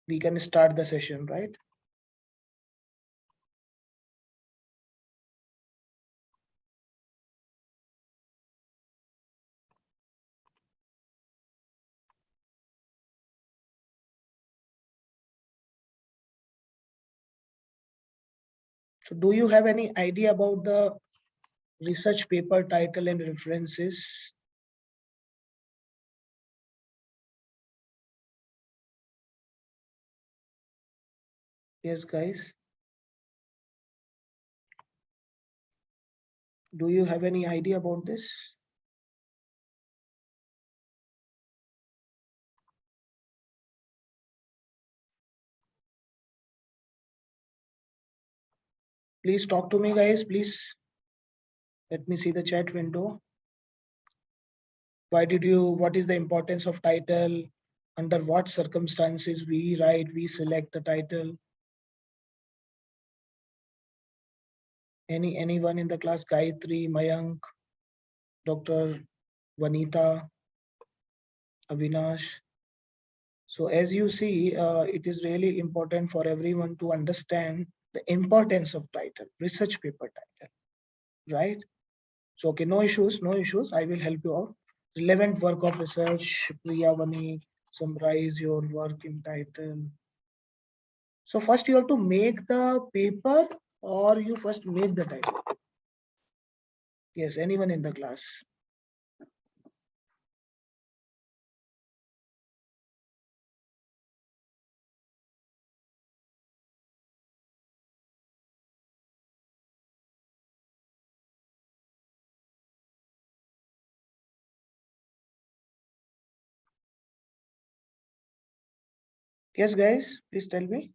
we can start the session, right? So do you have any idea about the research paper title and references? Yes, guys. Do you have any idea about this? Please talk to me, guys. Please let me see the chat window. What is the importance of title? Under what circumstances we select the title? Anyone in the class? Gayatri, Mayank, Dr. Vanita, Avinash. So as you see, it is really important for everyone to understand the importance of title, research paper title, right? So, okay, no issues, no issues. I will help you out. Relevant work of research, Priyavani, summarize your work in title. So first you have to make the paper or you first make the title. Yes, anyone in the class. Yes, guys, please tell me.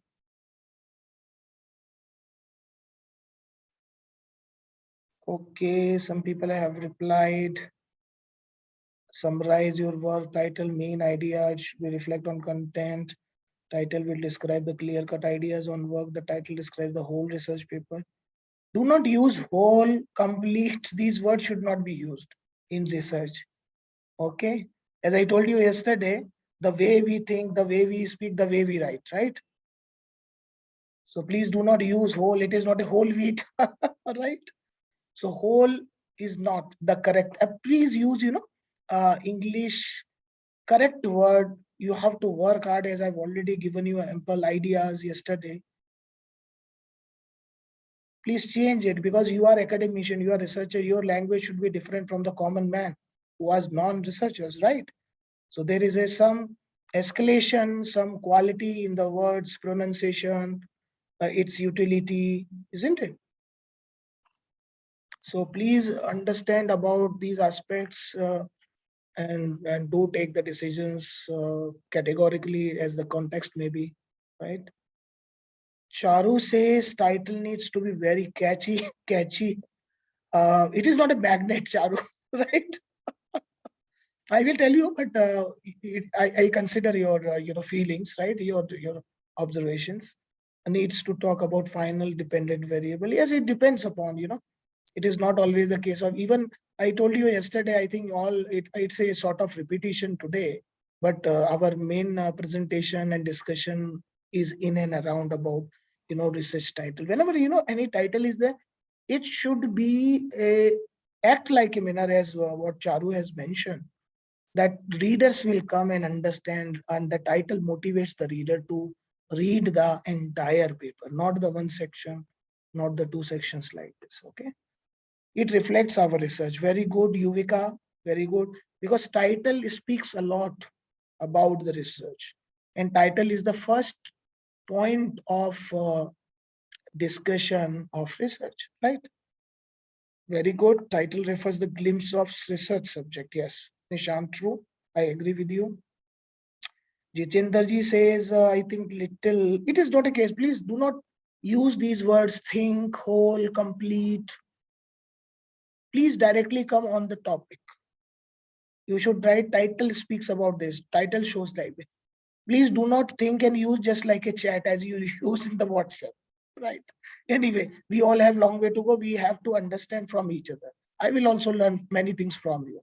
Okay, some people have replied. Summarize your work, title, main idea, it should be reflect on content. Title will describe the clear-cut ideas on work. The title describes the whole research paper. Do not use whole, complete. These words should not be used in research. Okay. As I told you yesterday, the way we think, the way we speak, the way we write, right? So please do not use whole. It is not a whole wheat, right? So whole is not the correct. Please use, English correct word. You have to work hard, as I've already given you ample ideas yesterday. Please change it, because you are academician, you are researcher, your language should be different from the common man who was non-researchers, right? So there is some escalation, some quality in the words, pronunciation, its utility, isn't it? So please understand about these aspects and do take the decisions categorically as the context may be, right? Charu says title needs to be very catchy, catchy. It is not a magnet, Charu, right? I will tell you, but I consider your feelings, right? Your observations. Needs to talk about final dependent variable. Yes, it depends upon, it is not always the case of, even I told you yesterday, I think it's a sort of repetition today, but our main presentation and discussion is in and around about, research title. Whenever, any title is there, it should be a act like a manner, as what Charu has mentioned, that readers will come and understand, and the title motivates the reader to read the entire paper, not the one section, not the two sections like this. Okay, it reflects our research. Very good, Yuvika, very good, because title speaks a lot about the research, and title is the first point of discussion of research, right? Very good. Title refers the glimpse of research subject. Yes, Nishant, true. I agree with you. Jitendra ji says, I think little, it is not a case. Please do not use these words, think, whole, complete. Please directly come on the topic. You should write title speaks about this. Title shows like this. Please do not think and use just like a chat as you use in the WhatsApp, right? Anyway, we all have long way to go. We have to understand from each other. I will also learn many things from you,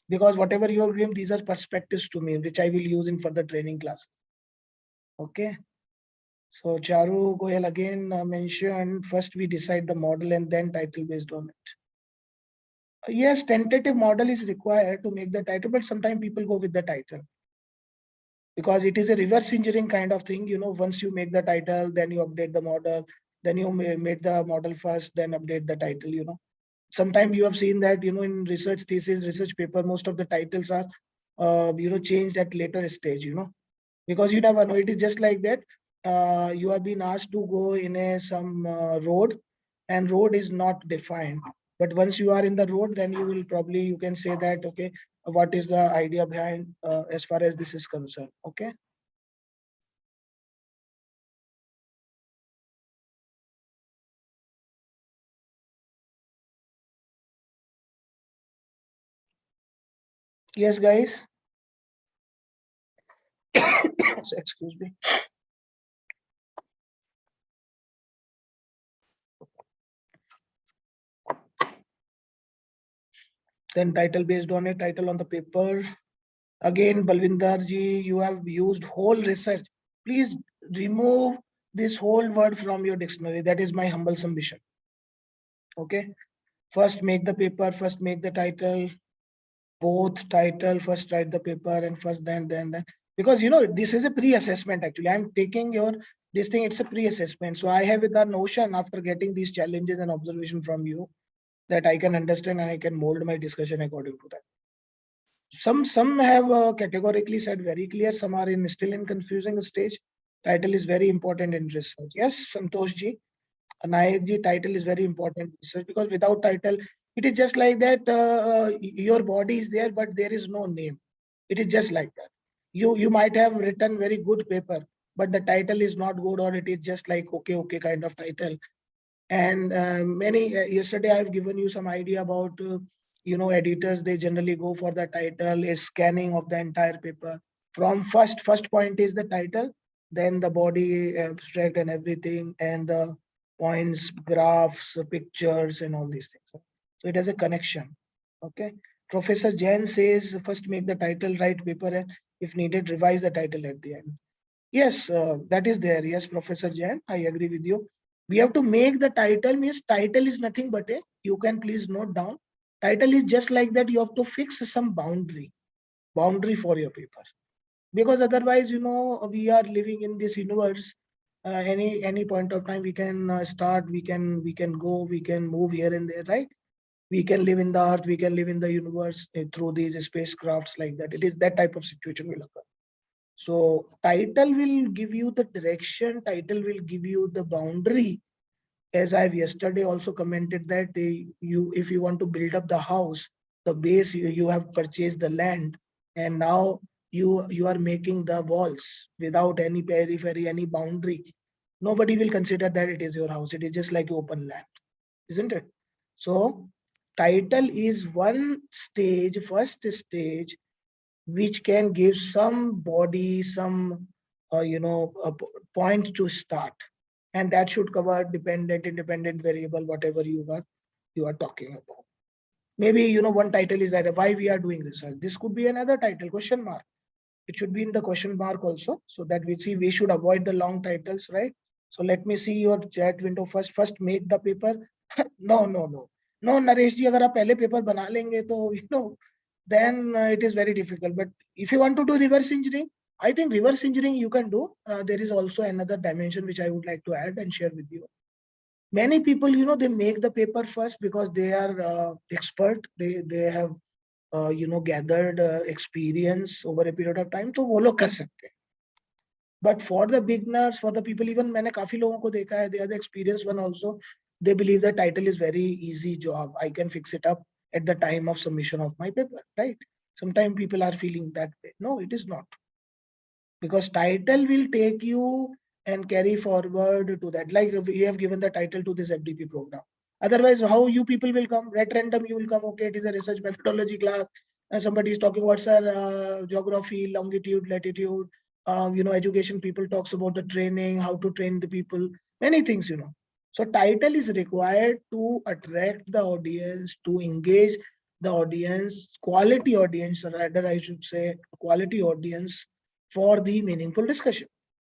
because whatever you are doing, these are perspectives to me, which I will use in further training class. Okay. So Charu Goyal again mentioned first we decide the model and then title based on it. Yes, tentative model is required to make the title, but sometimes people go with the title because it is a reverse engineering kind of thing. Once you make the title, then you update the model, then you made the model first, then update the title. Sometimes you have seen that, in research thesis, research paper, most of the titles are, changed at later stage, because you never know. It is just like that. You have been asked to go in some road, and road is not defined. But once you are in the road, then you can say that, okay, what is the idea behind as far as this is concerned. Okay. Yes, guys. Excuse me. Then title based on a title on the paper. Again, Balvinder ji, you have used whole research. Please remove this whole word from your dictionary. That is my humble submission. Okay. First make the paper, first make the title, both title, first write the paper, and first then. Because this is a pre-assessment actually. I'm taking your this thing, it's a pre-assessment. So I have the notion after getting these challenges and observation from you that I can understand and I can mold my discussion according to that. Some have categorically said very clear, some are still in confusing stage. Title is very important in research. Yes, Santosh ji. Nayak ji, title is very important in research because without title, it is just like that. Your body is there, but there is no name. It is just like that. You might have written very good paper, but the title is not good, or it is just like okay kind of title. And many yesterday I've given you some idea about editors. They generally go for the title, a scanning of the entire paper. From first point is the title, then the body abstract and everything, and the points, graphs, pictures, and all these things. So it has a connection. Okay. Professor Jain says first make the title, write paper, and if needed, revise the title at the end. Yes, that is there. Yes, Professor Jain, I agree with you. We have to make the title. Means title is nothing but you can please note down. Title is just like that. You have to fix some boundary for your paper. Because otherwise, we are living in this universe. Any point of time we can start, we can go, we can move here and there, right? We can live in the earth, we can live in the universe through these spacecrafts like that. It is that type of situation will occur. So title will give you the direction, title will give you the boundary. As I've yesterday also commented that if you want to build up the house, the base you have purchased the land, and now you are making the walls without any periphery, any boundary. Nobody will consider that it is your house. It is just like open land, isn't it? So title is one stage, first stage, which can give some body, some point to start, and that should cover dependent, independent variable, whatever you are talking about. Maybe one title is that why we are doing research. This could be another title, question mark. It should be in the question mark also, so that we should avoid the long titles, right? So let me see your chat window first. First make the paper. No, Naresh ji, अगर आप पहले paper बना लेंगे तो then it is very difficult. But if you want to do reverse engineering, I think reverse engineering you can do. There is also another dimension which I would like to add and share with you. Many people, they make the paper first because they are expert. They have gathered experience over a period of time. तो वो लोग कर सकते हैं. But for the beginners, for the people, even मैंने काफी लोगों को देखा है, they are the experienced one also. They believe the title is very easy job. I can fix it up at the time of submission of my paper, right? Sometimes people are feeling that way. No, it is not. Because title will take you and carry forward to that. Like we have given the title to this FDP program. Otherwise, how you people will come? At random, you will come. Okay, it is a research methodology class. Somebody is talking about sir, geography, longitude, latitude. Education people talks about the training, how to train the people, many things. So title is required to attract the audience, to engage the audience, quality audience, rather I should say quality audience for the meaningful discussion.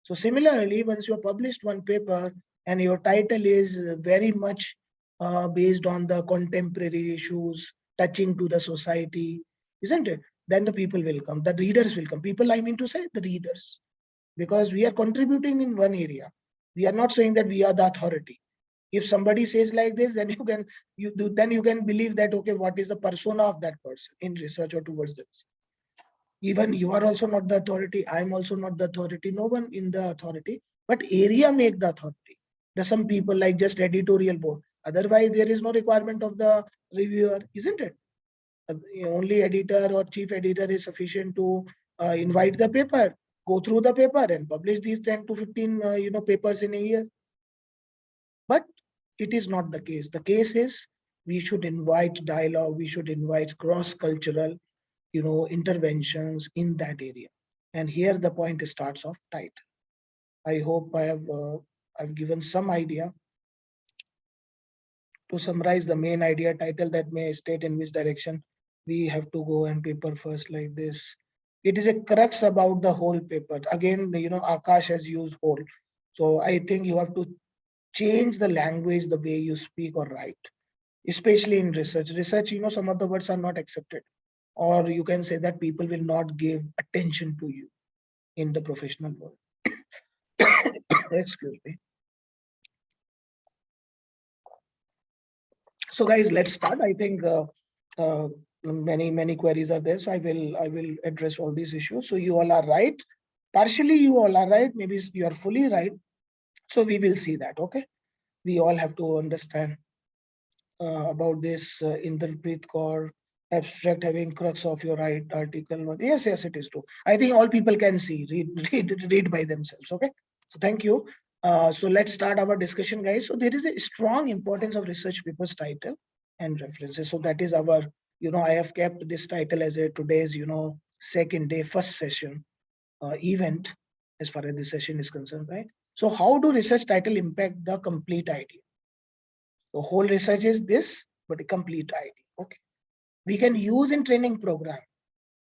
So similarly, once you have published one paper and your title is very much based on the contemporary issues touching to the society, isn't it? Then the people will come, the readers will come. People, I mean to say, the readers, because we are contributing in one area. We are not saying that we are the authority. If somebody says like this, then you can believe that, okay, what is the persona of that person in research or towards this. Even you are also not the authority. I'm also not the authority. No one in the authority, but area make the authority. There's some people like just editorial board. Otherwise, there is no requirement of the reviewer, isn't it? Only editor or chief editor is sufficient to invite the paper, go through the paper, and publish these 10 to 15 papers in a year. But it is not the case. The case is we should invite dialogue. We should invite cross-cultural interventions in that area. And here the point starts off tight. I hope I've given some idea. To summarize the main idea, title that may state in which direction we have to go, and paper first like this. It is a crux about the whole paper. Again, Akash has used whole. So I think you have to change the language, the way you speak or write, especially in research. Research, some of the words are not accepted, or you can say that people will not give attention to you in the professional world. Excuse me. So guys, let's start. I think many queries are there, so I will address all these issues. So you all are right. Partially you all are right. Maybe you are fully right. So we will see that. Okay. We all have to understand about this interpret core abstract having crux of your right article. Yes, it is true. I think all people can see, read by themselves. Okay. So thank you. So let's start our discussion, guys. So there is a strong importance of research papers title and references. So that is our, I have kept this title as a today's, second day, first session event as far as this session is concerned, right? So how do research title impact the complete idea? The whole research is this, but a complete idea. Okay. We can use in training program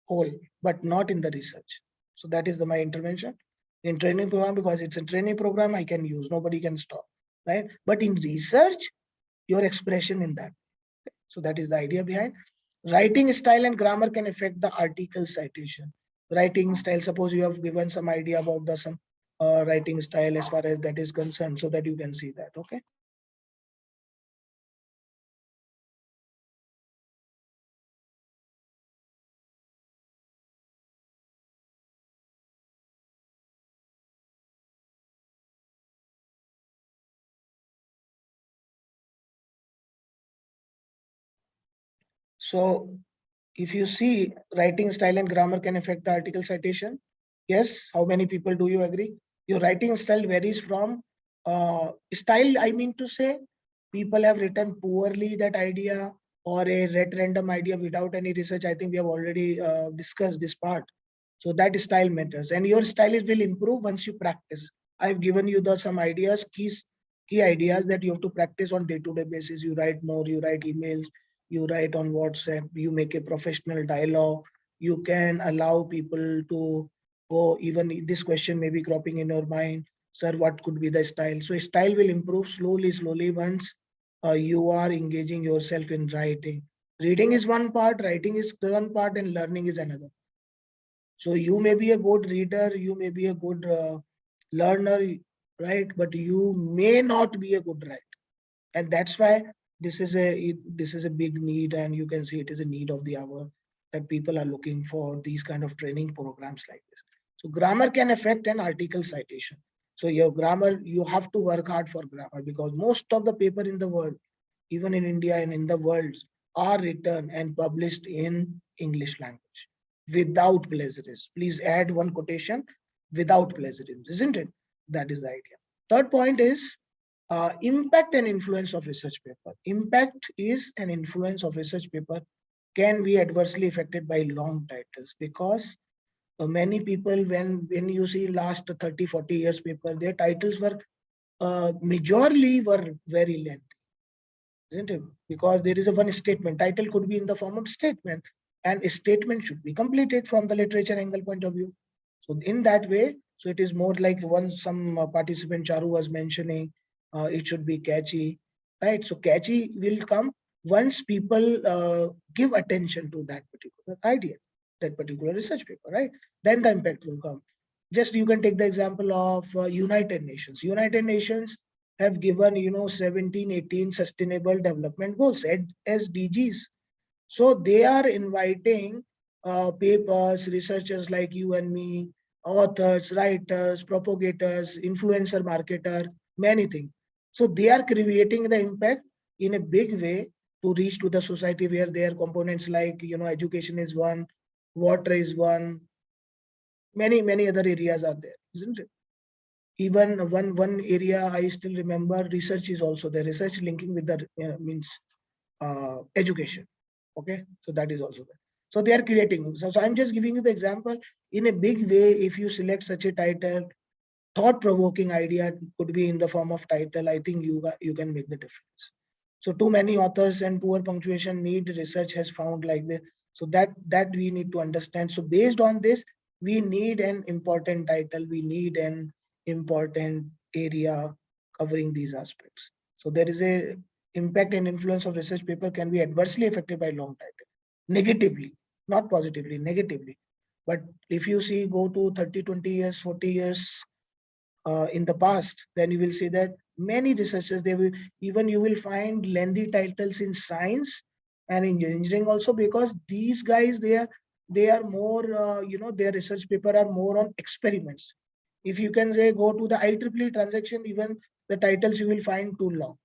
whole, but not in the research. So that is my intervention in training program, because it's a training program I can use, nobody can stop, right? But in research, your expression in that. So that is the idea behind. Writing style and grammar can affect the article citation. Writing style, suppose you have given some idea about the some writing style as far as that is concerned, so that you can see that. Okay. So if you see, writing style and grammar can affect the article citation. Yes, how many people do you agree? Your writing style varies from style, I mean to say, people have written poorly that idea, or a random idea without any research. I think we have already discussed this part. So that style matters, and your style will improve once you practice. I've given you some ideas, key ideas that you have to practice on day-to-day basis. You write more, you write emails, you write on WhatsApp, you make a professional dialogue. You can allow people to go, even this question may be cropping in your mind, sir, what could be the style? So style will improve slowly once you are engaging yourself in writing. Reading is one part, writing is one part, and learning is another. So you may be a good reader, you may be a good learner, right? But you may not be a good writer, and that's why this is a big need, and you can see it is a need of the hour that people are looking for these kind of training programs like this. So grammar can affect an article citation. So your grammar, you have to work hard for grammar, because most of the paper in the world, even in India and in the world, are written and published in English language without plagiarism. Please add one quotation, without plagiarism, isn't it? That is the idea. Third point is impact and influence of research paper. Impact is an influence of research paper can be adversely affected by long titles, because many people, when you see last 30-40 years paper, their titles were majorly were very lengthy, isn't it? Because there is a one statement. Title could be in the form of statement, and a statement should be completed from the literature angle point of view. So in that way, so it is more like once some participant Charu was mentioning, it should be catchy, right? So catchy will come once people give attention to that particular idea, that particular research paper, right? Then the impact will come. Just you can take the example of United Nations. United Nations have given 17, 18 Sustainable Development Goals, SDGs. So they are inviting papers, researchers like you and me, authors, writers, propagators, influencer marketer, many things. So they are creating the impact in a big way to reach to the society where their components like education is one, water is one, many other areas are there, isn't it? Even one area I still remember, research is also there. Research linking with the means education. Okay, so that is also there. So they are creating. So I'm just giving you the example in a big way. If you select such a title, thought-provoking idea could be in the form of title. I think you can make the difference. So too many authors and poor punctuation need research has found like this. So that we need to understand. So based on this, we need an important title. We need an important area covering these aspects. So there is a impact and influence of research paper can be adversely affected by long title, negatively, not positively, negatively. But if you see, go to 30, 20 years, 40 years in the past, then you will see that many researchers, they will, even you will find lengthy titles in science and engineering also, because these guys, they are more, their research paper are more on experiments. If you can say go to the IEEE transaction, even the titles you will find too long.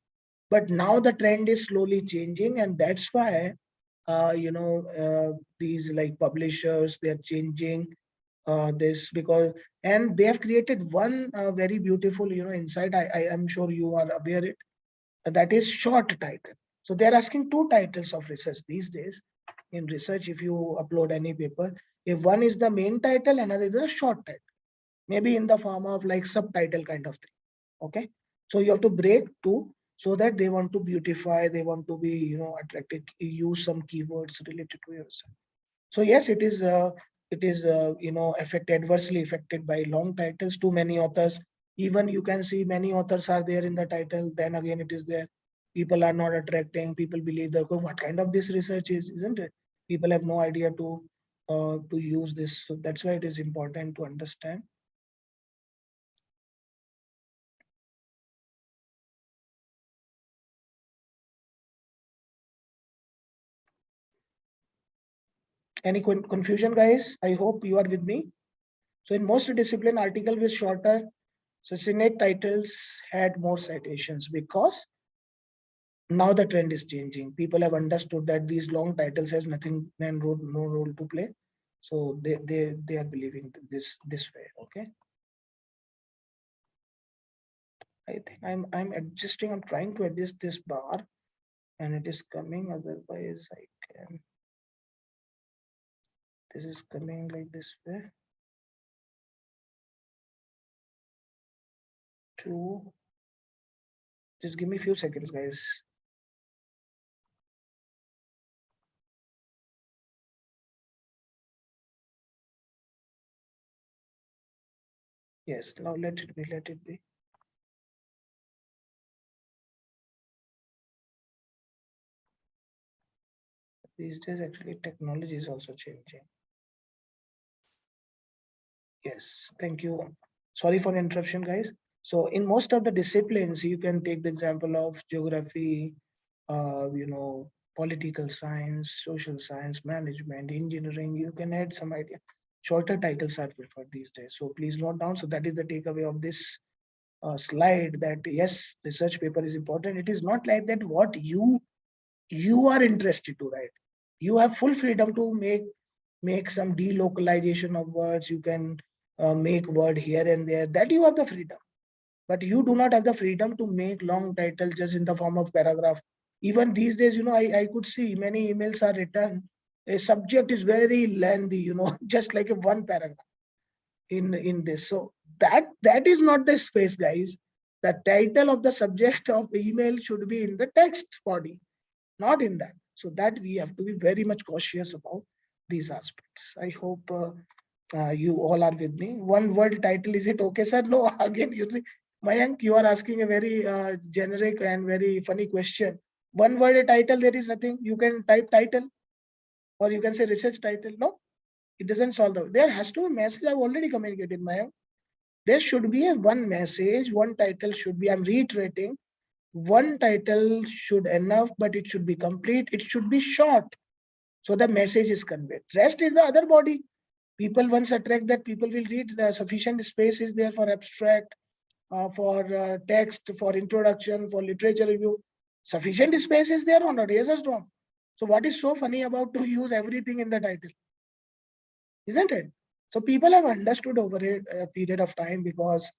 But now the trend is slowly changing, and that's why these like publishers, they're changing this, because and they have created one very beautiful insight. I am sure you are aware it, that is short title. So they're asking two titles of research these days. In research, if you upload any paper, if one is the main title, another is a short title, maybe in the form of like subtitle kind of thing. Okay, so you have to break two, so that they want to beautify, they want to be attractive, use some keywords related to yourself. So yes, it is adversely affected by long titles. Too many authors, even you can see many authors are there in the title, then again it is there, people are not attracting, people believe that, "Oh, what kind of this research is," isn't it? People have no idea to use this. So that's why it is important to understand. Any confusion, guys? I hope you are with me. So in most discipline, article with shorter Cincinnati titles had more citations, because now the trend is changing. People have understood that these long titles has nothing and no role to play. So they are believing this way. Okay. I think I'm adjusting. I'm trying to adjust this bar, and it is coming. Otherwise, I can. This is coming like this way. Two. Just give me a few seconds, guys. Yes. Now let it be. Let it be. These days, actually, technology is also changing. Yes, thank you. Sorry for interruption, guys. So in most of the disciplines, you can take the example of geography, political science, social science, management, engineering. You can add some idea. Shorter titles are preferred these days. So please note down. So that is the takeaway of this slide, that yes, research paper is important. It is not like that what you are interested to write. You have full freedom to make some delocalization of words. You can make word here and there, that you have the freedom. But you do not have the freedom to make long titles just in the form of paragraph. Even these days, I could see many emails are written, a subject is very lengthy, just like a one paragraph in this. So that is not the space, guys. The title of the subject of email should be in the text body, not in that. So that we have to be very much cautious about these aspects. I hope You all are with me. One word title, is it okay, sir? No, again, you see, Mayank, you are asking a very generic and very funny question. One word title, there is nothing. You can type title or you can say research title. No, it doesn't solve the. There has to be a message. I've already communicated, Mayank. There should be a one message, one title should be, I'm reiterating, one title should enough, but it should be complete. It should be short. So the message is conveyed. Rest is the other body. People once attract that people will read. Sufficient space is there for abstract, for text, for introduction, for literature review. Sufficient space is there or not? Yes or wrong? So what is so funny about to use everything in the title? Isn't it? So people have understood over a period of time, because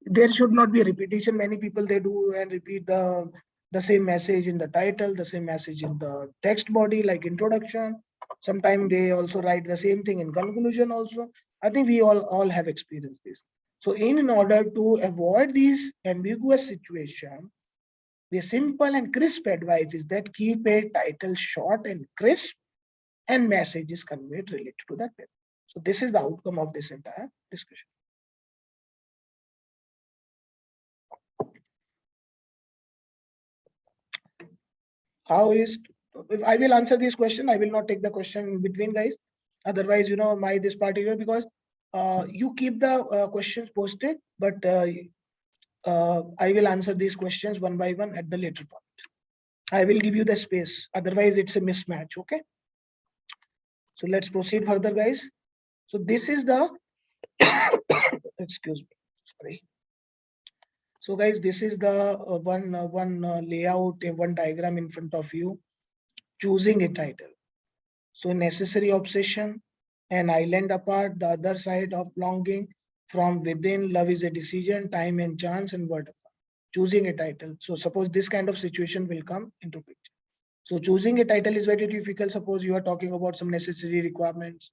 there should not be a repetition. Many people, they do and repeat the same message in the title, the same message in the text body, like introduction. Sometimes they also write the same thing in conclusion also. I think we all have experienced this. So in order to avoid these ambiguous situation, the simple and crisp advice is that keep a title short and crisp, and message is conveyed related to that paper. So this is the outcome of this entire discussion. How is, I will answer this question. I will not take the question in between, guys. Otherwise, my this particular, because you keep the questions posted, but I will answer these questions one by one at the later point. I will give you the space. Otherwise, it's a mismatch. Okay. So let's proceed further, guys. So this is the excuse me. Sorry. So guys, this is the one layout, one diagram in front of you. Choosing a title. So necessary obsession, an island apart, the other side of longing, from within, love is a decision, time and chance, and word apart. Choosing a title. So suppose this kind of situation will come into picture. So choosing a title is very difficult. Suppose you are talking about some necessary requirements.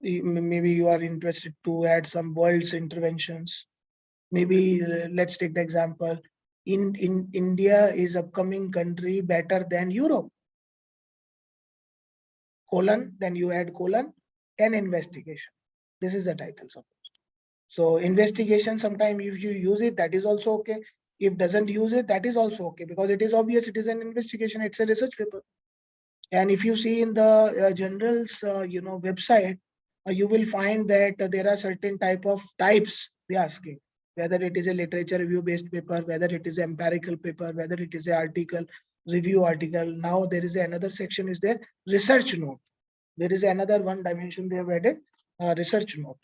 Maybe you are interested to add some world's interventions. Maybe let's take the example. In India is upcoming country better than Europe. Colon, then you add colon, and investigation. This is the title. So investigation, sometime if you use it, that is also okay. If doesn't use it, that is also okay, because it is obvious it is an investigation, it's a research paper. And if you see in the general's website, you will find that there are certain types they are asking, whether it is a literature review based paper, whether it is an empirical paper, whether it is an article, review article. Now there is another section is there, research note. There is another one dimension they have added, research note,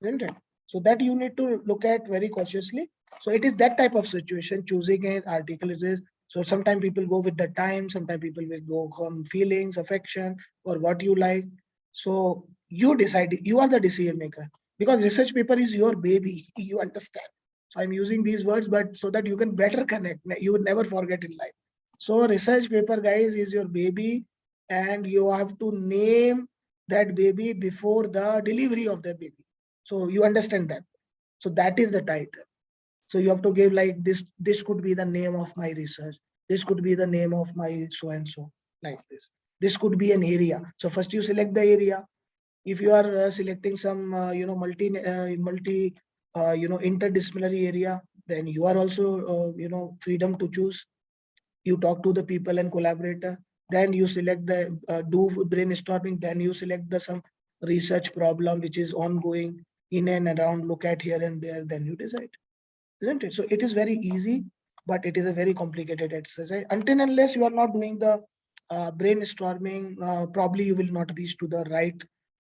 isn't it? So that you need to look at very cautiously. So it is that type of situation. Choosing an article is, so sometimes people go with the time, sometimes people will go from feelings, affection, or what you like. So you decide, you are the decision maker, because research paper is your baby. You understand. So I'm using these words, but so that you can better connect. You would never forget in life. So research paper, guys, is your baby, and you have to name that baby before the delivery of that baby. So you understand that. So that is the title. So you have to give like this. This could be the name of my research. This could be the name of my so and so, like this. This could be an area. So first you select the area. If you are selecting some multi interdisciplinary area, then you are also freedom to choose. You talk to the people and collaborator. Then you select the do brainstorming. Then you select the some research problem which is ongoing in and around. Look at here and there. Then you decide, isn't it? So it is very easy, but it is a very complicated exercise. Until and unless you are not doing the brainstorming, probably you will not reach to the right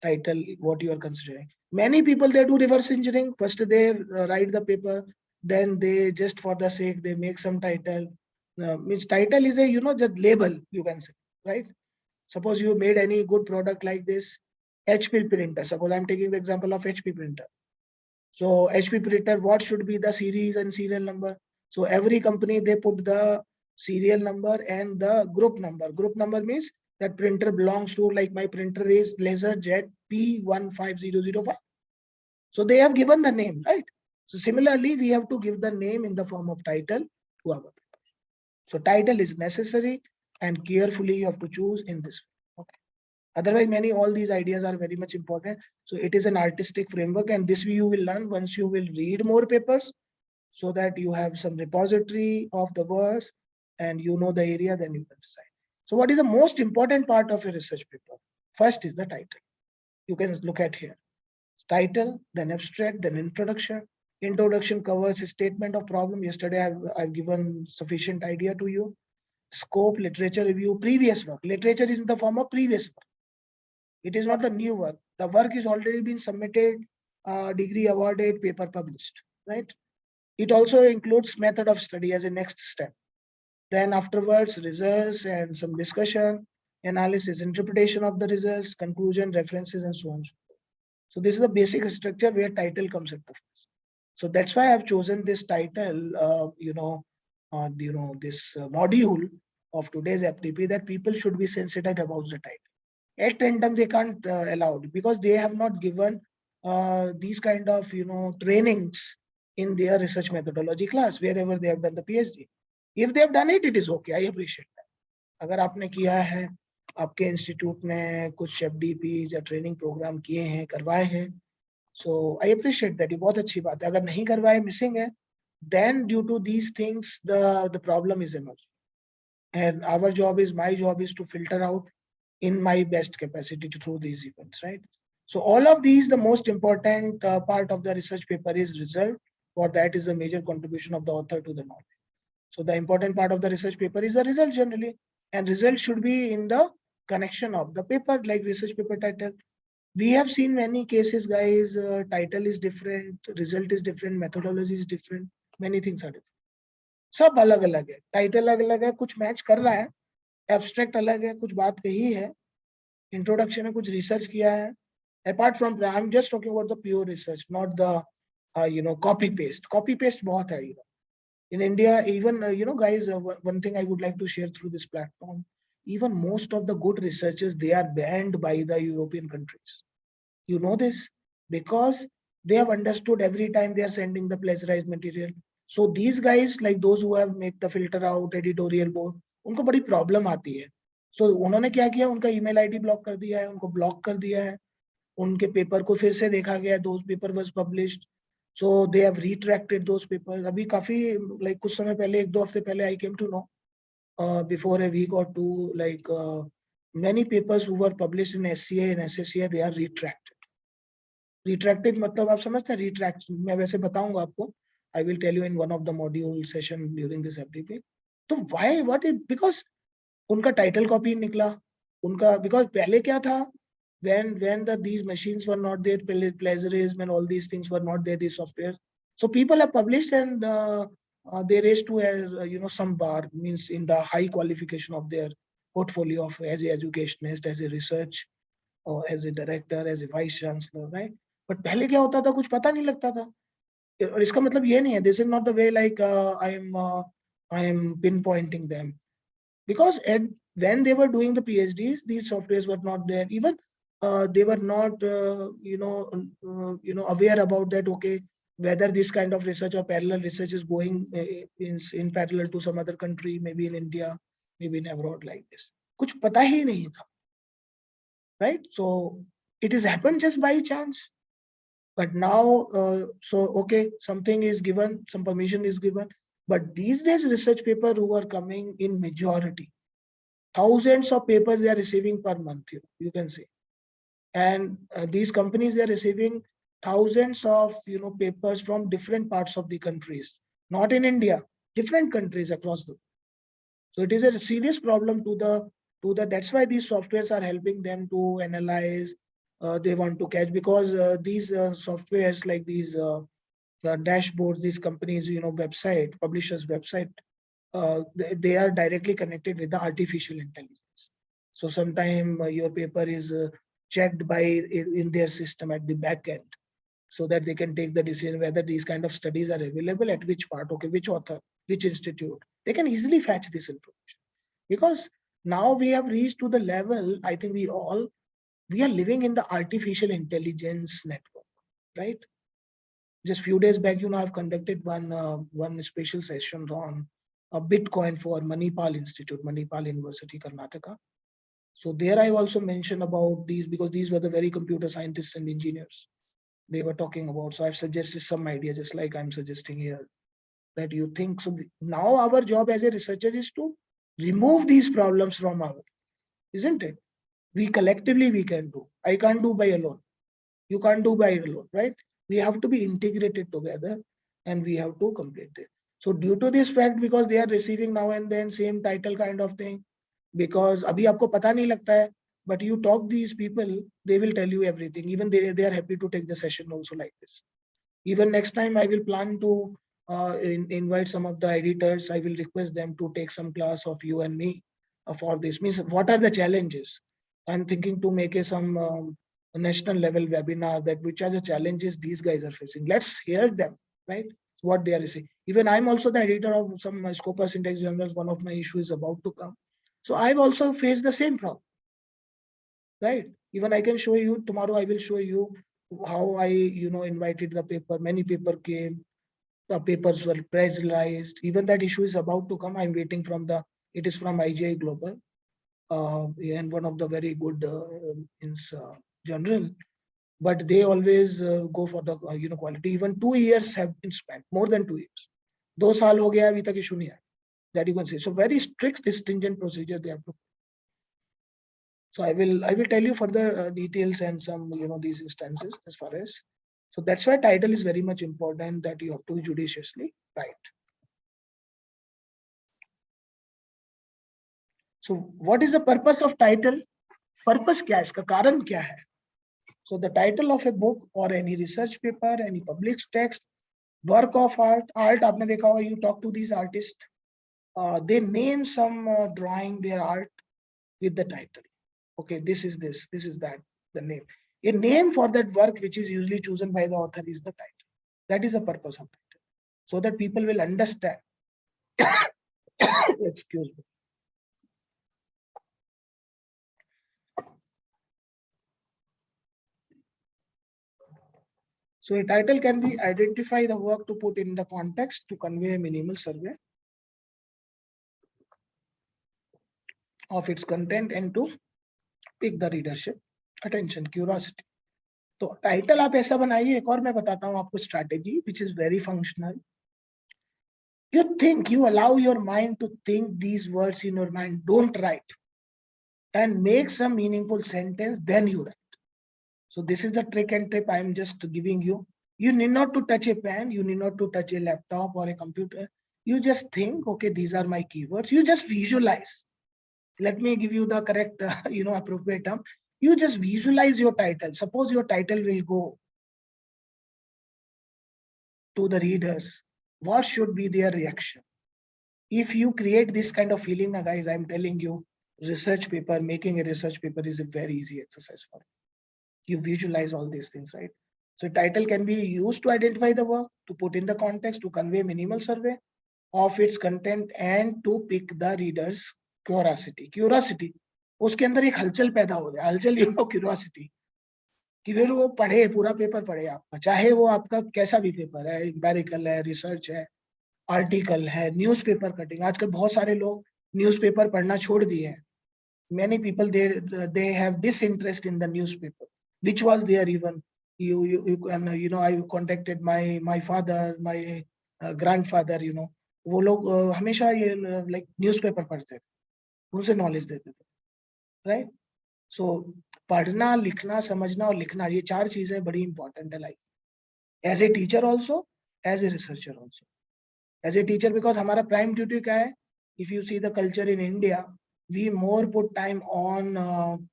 title what you are considering. Many people, they do reverse engineering. First they write the paper, then they just for the sake they make some title. Means title is a just label, you can say, right? Suppose you made any good product like this HP printer. Suppose I'm taking the example of HP printer. So HP printer, what should be the series and serial number? So every company, they put the serial number and the group number. Group number means that printer belongs to, like my printer is LaserJet P15005. So they have given the name, right? So similarly, we have to give the name in the form of title to our paper. So title is necessary, and carefully you have to choose in this. Okay. Otherwise, all these ideas are very much important. So it is an artistic framework, and this you will learn once you will read more papers, so that you have some repository of the words and you know the area, then you can decide. So what is the most important part of a research paper? First is the title. You can look at here. Title, then abstract, then introduction. Introduction covers a statement of problem. Yesterday I've given sufficient idea to you. Scope, literature review, previous work. Literature is in the form of previous work. It is not the new work. The work is already been submitted, degree awarded, paper published, right? It also includes method of study as a next step. Then afterwards, results and some discussion, analysis, interpretation of the results, conclusion, references, and so on. So this is the basic structure where title comes at the first. So that's why I've chosen this title, this module of today's FDP, that people should be sensitive about the title. At random, they can't allow it because they have not given these kind of trainings in their research methodology class wherever they have done the PhD. If they have done it, it is okay. I appreciate that. अगर आपने किया है, आपके institute में कुछ FDP या training programme किए हैं, करवाए हैं, so I appreciate that. ये बहुत अच्छी बात है. अगर नहीं करवाए, missing है, then due to these things, the problem is emerging. And our job is, my job is to filter out in my best capacity through these events, right? So all of these, the most important part of the research paper is result. For that is a major contribution of the author to the knowledge. So the important part of the research paper is the result generally, and result should be in the connection of the paper, like research paper title. We have seen many cases, guys, title is different, result is different, methodology is different, many things are different. सब अलग अलग है, title अलग अलग है, कुछ match कर रहा है, एब्स्ट्रैक्ट अलग है, कुछ बात कही है, इंट्रोडक्शन में कुछ रिसर्च किया है. Apart from that, I'm just talking about the pure research, not the copy paste. Copy paste बहुत है. In India, even guys, one thing I would like to share through this platform, even most of the good researchers, they are banned by the European countries. You know this because they have understood every time they are sending the plagiarized material. So these guys, like those who have made the filter out editorial board, उनको बड़ी problem आती है. So उन्होंने क्या किया, उनका email ID block कर दिया है, उनको block कर दिया है, उनके पेपर को फिर से देखा गया, those paper was published. So they have retracted those papers. अभी काफी like कुछ समय पहले, एक दो हफ्ते पहले, I came to know before a week or two, like many papers who were published in SCA and SSCA, they are retracted. Retracted मतलब आप समझते हैं retract, मैं वैसे बताऊंगा आपको. I will tell you in one of the module session during this FDP. तो why, what is, because उनका title copy निकला, उनका, because पहले क्या था, when these machines were not there, plagiarism and all these things were not there, these software. So people have published and they raised to some bar, means in the high qualification of their portfolio of as a educationist, as a research, or as a director, as a vice chancellor, right? But पहले क्या होता था, कुछ पता नहीं लगता था. और इसका मतलब ये नहीं है, this is not the way like I am pinpointing them, because when they were doing the PhDs, these softwares were not there. Even they were not aware about that, okay, whether this kind of research or parallel research is going in parallel to some other country, maybe in India, maybe in abroad, like this. कुछ पता ही नहीं था, right? So it has happened just by chance. But now, so okay, something is given, some permission is given. But these days, research paper who are coming in majority, thousands of papers they are receiving per month, you can say. And these companies, they are receiving thousands of papers from different parts of the countries, not in India, different countries across the world. So it is a serious problem to the that's why these softwares are helping them to analyze. They want to catch, because these softwares, like these dashboards, these companies, website, publishers website, they are directly connected with the artificial intelligence. So sometime your paper is checked by in their system at the back end, so that they can take the decision whether these kind of studies are available at which part, okay, which author, which institute. They can easily fetch this information, because now we have reached to the level, I think we are living in the artificial intelligence network, right? Just few days back, I've conducted one special session on Bitcoin for Manipal Institute, Manipal University, Karnataka. So there I also mentioned about these because these were the very computer scientists and engineers they were talking about. So I've suggested some idea, just like I'm suggesting here, that you think. So now our job as a researcher is to remove these problems from our, isn't it? We collectively we can do. I can't do by alone. You can't do by alone, right? We have to be integrated together and we have to complete it. So due to this fact, because they are receiving now and then same title kind of thing, because अभी आपको पता नहीं लगता है, but you talk these people, they will tell you everything. Even they are happy to take the session also like this. Even next time I will plan to invite some of the editors. I will request them to take some class of you and me for this. Means what are the challenges? I'm thinking to make some national level webinar that which are the challenges these guys are facing. Let's hear them, right? What they are saying. Even I'm also the editor of some Scopus Index journals. One of my issues is about to come. So I've also faced the same problem, right? Even I can show you tomorrow. I will show you how I, invited the paper. Many paper came. The papers were pressurized. Even that issue is about to come. I'm waiting from the. It is from IGI Global, and one of the very good journal. But they always go for the quality. Even 2 years have been spent, more than 2 years. 2 साल हो गया अभी तक issue नहीं आया. That you can say. So very strict, stringent procedure they have to. So I will tell you further details and some these instances as far as. So that's why title is very much important that you have to judiciously write. So what is the purpose of title? Purpose क्या है इसका कारण क्या है? So the title of a book or any research paper, any published text, work of art. आपने देखा होगा, you talk to these artists, they name some drawing their art with the title. Okay, this is this is that, the name. A name for that work which is usually chosen by the author is the title. That is the purpose of title. So that people will understand. Excuse me. So a title can be identify the work to put in the context to convey a minimal survey of its content and to pick the readership attention, curiosity. तो title आप ऐसा बनाइए. एक और मैं बताता हूँ आपको strategy which is very functional. You think, you allow your mind to think these words in your mind. Don't write. And make some meaningful sentence, then you write. So this is the trick and tip I am just giving you. You need not to touch a pen. You need not to touch a laptop or a computer. You just think, okay, these are my keywords. You just visualize. Let me give you the correct, appropriate term. You just visualize your title. Suppose your title will go to the readers. What should be their reaction? If you create this kind of feeling, guys, I'm telling you, making a research paper is a very easy exercise for you. You visualize all these things, right? So title can be used to identify the work, to put in the context, to convey minimal survey of its content, and to pick the reader's curiosity. Curiosity, उसके अंदर एक हलचल पैदा हो जाए. हलचल, curiosity, कि फिर वो पढ़े, पूरा पेपर पढ़े आपका, चाहे वो आपका कैसा भी पेपर है, एम्पेरिकल है, रिसर्च है, आर्टिकल है, न्यूज़पेपर कटिंग. आजकल बहुत सारे लोग न्यूज़पेपर पढ़ना छोड़ दिए हैं. Many people they have disinterest in the newspaper, which was there even. I contacted my father, my grandfather. वो लोग हमेशा ये like newspaper पढ़ते थे, उनसे knowledge देते थे, right? So पढ़ना, लिखना, समझना और लिखना, ये 4 चीजें बड़ी important है life. As a teacher also, as a researcher also. As a teacher, because हमारा prime duty क्या है? If you see the culture in India, we more put time on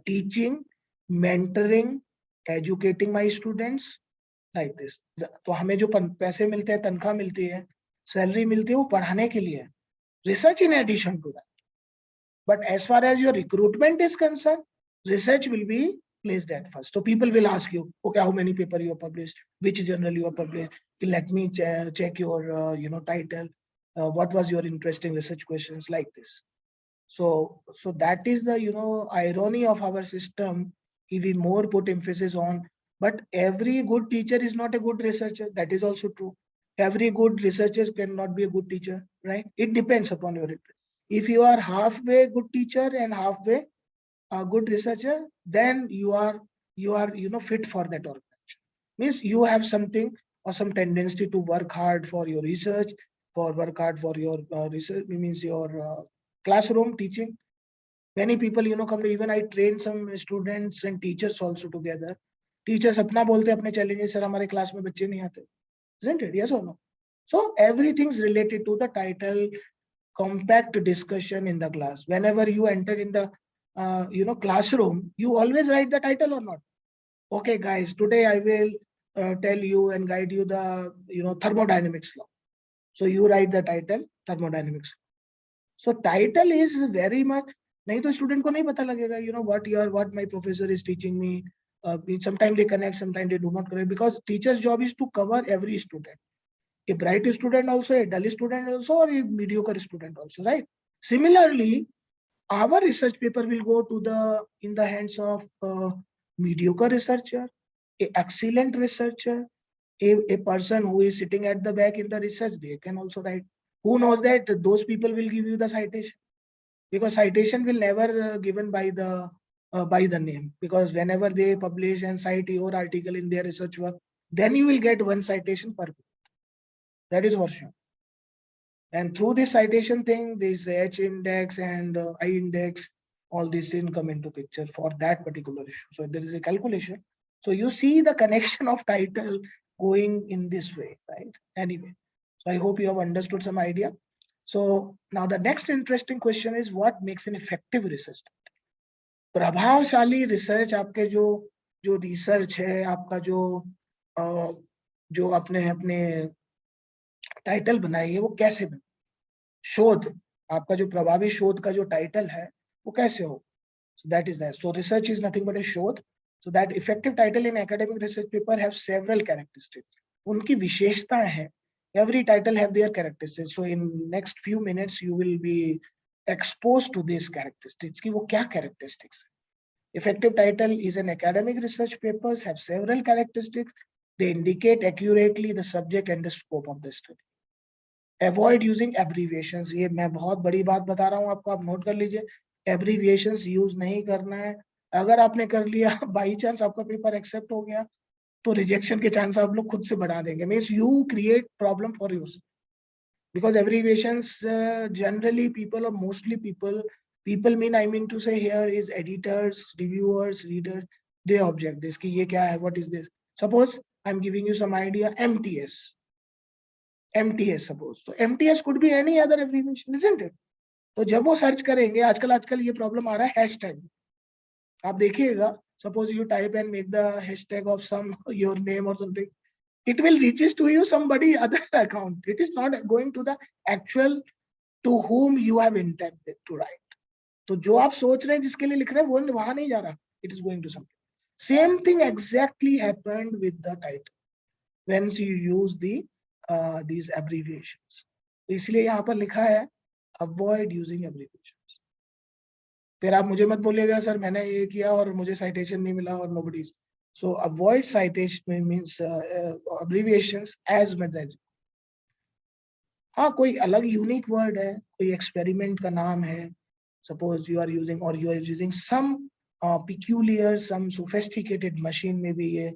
teaching, mentoring, educating my students, like this. तो हमें जो पैसे मिलते हैं, तनख्वाह मिलती है, सैलरी मिलती है, वो पढ़ाने के लिए है. Research in addition to that. But as far as your recruitment is concerned, research will be placed at first. So people will ask you, okay, how many paper you have published, which journal you have published. Let me check your title. What was your interesting research questions, like this. So that is the irony of our system. If we more put emphasis on, but every good teacher is not a good researcher. That is also true. Every good researcher cannot be a good teacher, right? It depends upon your interest. If you are halfway good teacher and halfway a good researcher, then you are fit for that organization. Means you have something or some tendency to work hard for your research, work hard for your research, means your classroom teaching. Many people come to, even I train some students and teachers also together. Teachers अपना बोलते अपने challenges, sir हमारे class में बच्चे नहीं आते, isn't it? Yes or no? So everything's related to the title, compact discussion in the class. Whenever you enter in the classroom, you always write the title or not? Okay, guys, today I will tell you and guide you the thermodynamics law. So you write the title thermodynamics. So title is very much, नहीं तो student को नहीं पता लगेगा what my professor is teaching me. Sometimes they connect, sometimes they do not connect, because teacher's job is to cover every student. A bright student also, a dull student also, or a mediocre student also, right? Similarly, our research paper will go to in the hands of a mediocre researcher, a excellent researcher, a person who is sitting at the back in the research. They can also write. Who knows that those people will give you the citation, because citation will never given by the name, because whenever they publish and cite your article in their research work, then you will get one citation per book. That is for sure. And through this citation thing, this H index and I index, all these things come into picture for that particular issue. So there is a calculation. So you see the connection of title going in this way, right? Anyway, so I hope you have understood some idea. So now the next interesting question is, what makes an effective research? प्रभावशाली research, आपके जो research है, आपका जो अपने title बनाई है, वो कैसे बने? शोध, आपका जो प्रभावी शोध का जो टाइटल है वो कैसे हो? So that is that. So research is nothing but a शोध. So that effective title in academic research paper have several characteristics. उनकी विशेषताएं हैं. Every title have their characteristics. So in next few minutes you will be exposed to these characteristics. कि वो क्या characteristics? Effective title is an academic research papers have several characteristics. They indicate accurately the subject and the scope of the study. Avoid using abbreviations. ये मैं बहुत बड़ी बात बता रहा हूँ आपको, आप नोट कर लीजिए. Abbreviations यूज नहीं करना है. अगर आपने कर लिया, बाई चांस आपका पेपर एक्सेप्ट हो गया, तो रिजेक्शन के चांस आप लोग खुद से बढ़ा देंगे. Means you create problem for use, because abbreviations generally people or mostly people mean, I mean to say here is editors, reviewers, readers, they object this कि ये क्या है, what is this? Suppose I'm giving you some idea, MTS suppose. So MTS could be any other abbreviation, isn't it? तो जब वो search करेंगे, आजकल ये प्रॉब्लम आ रहा है हैशटैग. आप देखिएगा, suppose you type and make the hashtag of some your name or something, it will reaches to you somebody other account. It is not going to the actual to whom you have intended to write. तो जो आप सोच रहे हैं जिसके लिए लिख रहे हैं वो वहां नहीं जा रहा. It is going to something. Same thing exactly happened with the title once you use these abbreviations. तो इसलिए यहाँ पर लिखा है avoid using abbreviations. फिर आप मुझे मत बोलिएगा सर मैंने ये किया और मुझे citation नहीं मिला और nobody. So avoid citation means abbreviations as much as. हाँ, कोई अलग यूनिक वर्ड है, कोई एक्सपेरिमेंट का नाम है, suppose you are using some peculiar, some sophisticated machine, maybe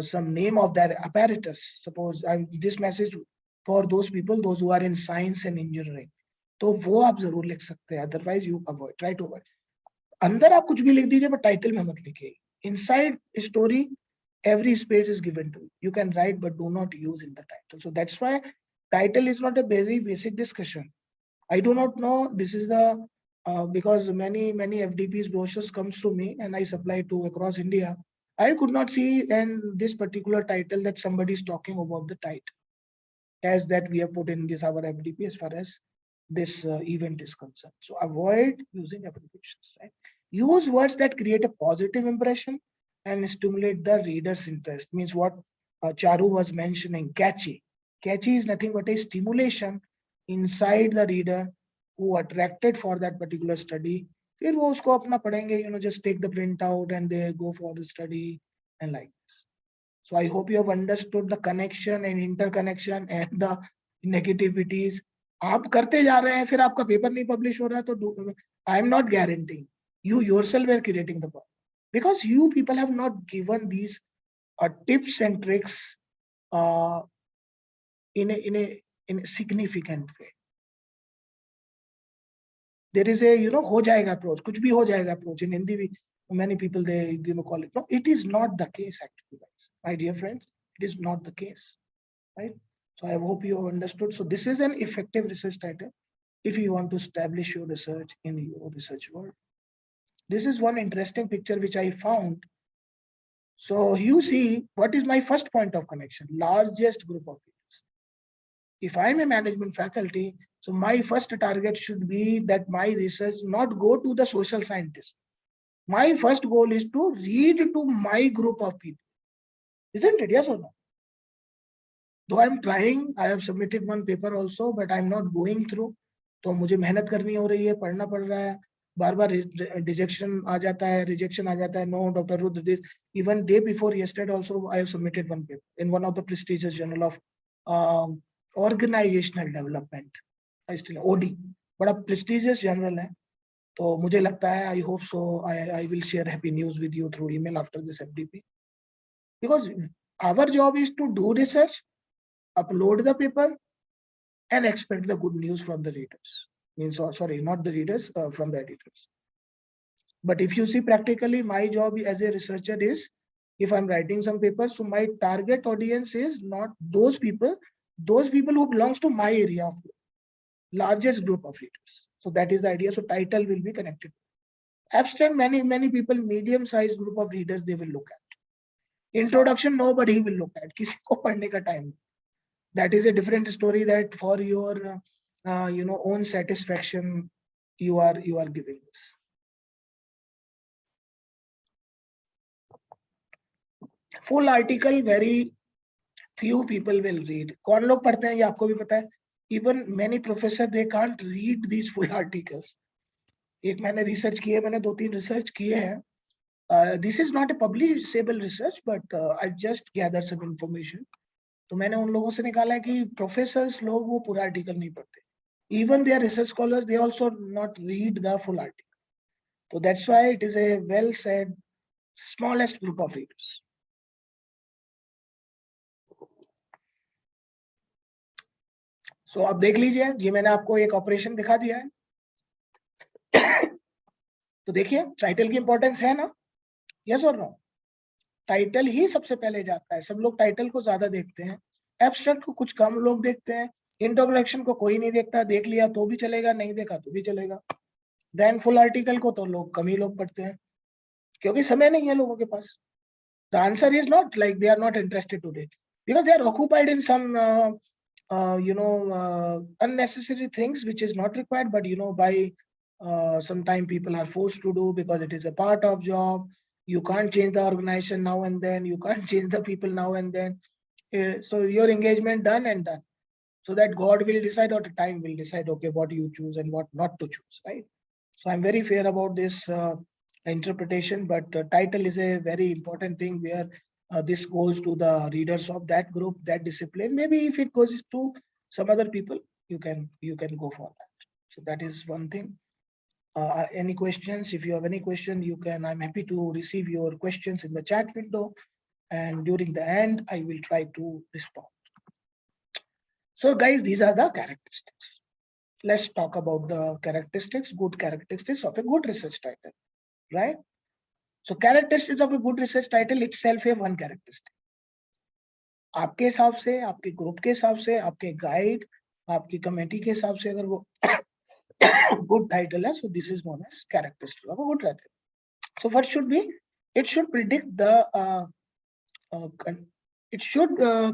some name of that apparatus. Suppose this message for those people, those who are in science and engineering, तो वो आप जरूर लिख सकते हैं. Otherwise you avoid, try to avoid. अंदर आप कुछ भी लिख दीजिए, but title में मत लिखिए. Inside story, every space is given to you. You can write, but do not use in the title. So that's why title is not a very basic discussion. I do not know. This is the because many FDPs brochures comes to me and I supply to across India. I could not see in this particular title that somebody is talking about the title as that we have put in this our FDP as far as this event is concerned. So avoid using abbreviations, right? Use words that create a positive impression and stimulate the reader's interest. Means what Charu was mentioning, catchy. Catchy is nothing but a stimulation inside the reader who attracted for that particular study. फिर वो उसको अपना पढ़ेंगे, just take the print out and they go for the study and like this. So I hope you have understood the connection and interconnection and the negativities. आप करते जा रहे हैं, फिर आपका पेपर नहीं पब्लिश हो रहा, तो I am not guaranteeing. You yourself are creating the problem because you people have not given these tips and tricks in a significant way. There is a हो जाएगा approach, कुछ भी हो जाएगा approach. In Hindi, many people they call it. No, it is not the case actually, guys. My dear friends, it is not the case, right? So I hope you understood. So this is an effective research title if you want to establish your research in your research world. This is one interesting picture which I found. So you see, what is my first point of connection? Largest group of people. If I'm a management faculty, so my first target should be that my research not go to the social scientists. My first goal is to read to my group of people. Isn't it? Yes or no? Though I'm trying, I have submitted one paper also, but I'm not going through. तो मुझे मेहनत करनी हो रही है, पढ़ना पड़ रहा है, बार बार रिजेक्शन आ जाता है, no, Dr. Rudra, this even day before yesterday also I have submitted one paper in one of the prestigious journal of organizational development, OD, बड़ा prestigious journal है. तो मुझे लगता है, I hope so, I will share happy news with you through email after this FDP, because our job is to do research, upload the paper, and expect the good news from the readers. Sorry, not the readers, from the editors. But if you see practically, my job as a researcher is, if I'm writing some papers, so my target audience is not those people who belongs to my area of largest group of readers. So that is the idea. So title will be connected. Abstract, many people, medium-sized group of readers, they will look at. Introduction, nobody will look at. किसी को पढ़ने का time. That is a different story, that for your own satisfaction you are giving this. Full article very few people will read. कौन लोग पढ़ते हैं ये आपको भी पता है. Even many professor they can't read these full articles. एक मैंने research किए, मैंने 2-3 research किए हैं. This is not a publishable research, but I just gather some information. तो मैंने उन लोगों से निकाला है कि प्रोफेसर्स लोग वो पूरा आर्टिकल नहीं पढ़ते. Even their research scholars, they also not read the full article. So that's why it is a well said smallest group of readers. So अब देख लीजिए, ये मैंने आपको एक ऑपरेशन दिखा दिया है. तो देखिए टाइटल की इंपॉर्टेंस है ना, यस और नो. टाइटल ही सबसे पहले जाता है. सब लोग टाइटल को ज्यादा देखते हैं, एब्स्ट्रैक्ट को कुछ कम लोग देखते हैं, इंट्रोडक्शन को कोई नहीं देखता, देख लिया तो भी चलेगा, नहीं देखा तो भी चलेगा. देन फुल आर्टिकल को तो लोग कम ही लोग पढ़ते हैं क्योंकि समय नहीं है लोगों के पास. The answer is not like they are not interested to read, because they are occupied in some unnecessary things which is not required, but by sometime people are forced to do because it is a part of job. You can't change the organization now and then, you can't change the people now and then. So your engagement done and done, so that God will decide or the time will decide, okay, what you choose and what not to choose, right? So I'm very fair about this interpretation, but title is a very important thing where this goes to the readers of that group, that discipline. Maybe if it goes to some other people, you can go for that. So that is one thing. Any questions? If you have any question, you can. I'm happy to receive your questions in the chat window, and during the end, I will try to respond. So guys, these are the characteristics. Let's talk about the characteristics, good characteristics of a good research title, right? So characteristics of a good research title itself है one characteristic. आपके हिसाब से, आपके group के हिसाब से, आपके guide, आपकी कमेटी के हिसाब से अगर वो good title है, so this is known as characteristic of a good title. So what should be? It should predict the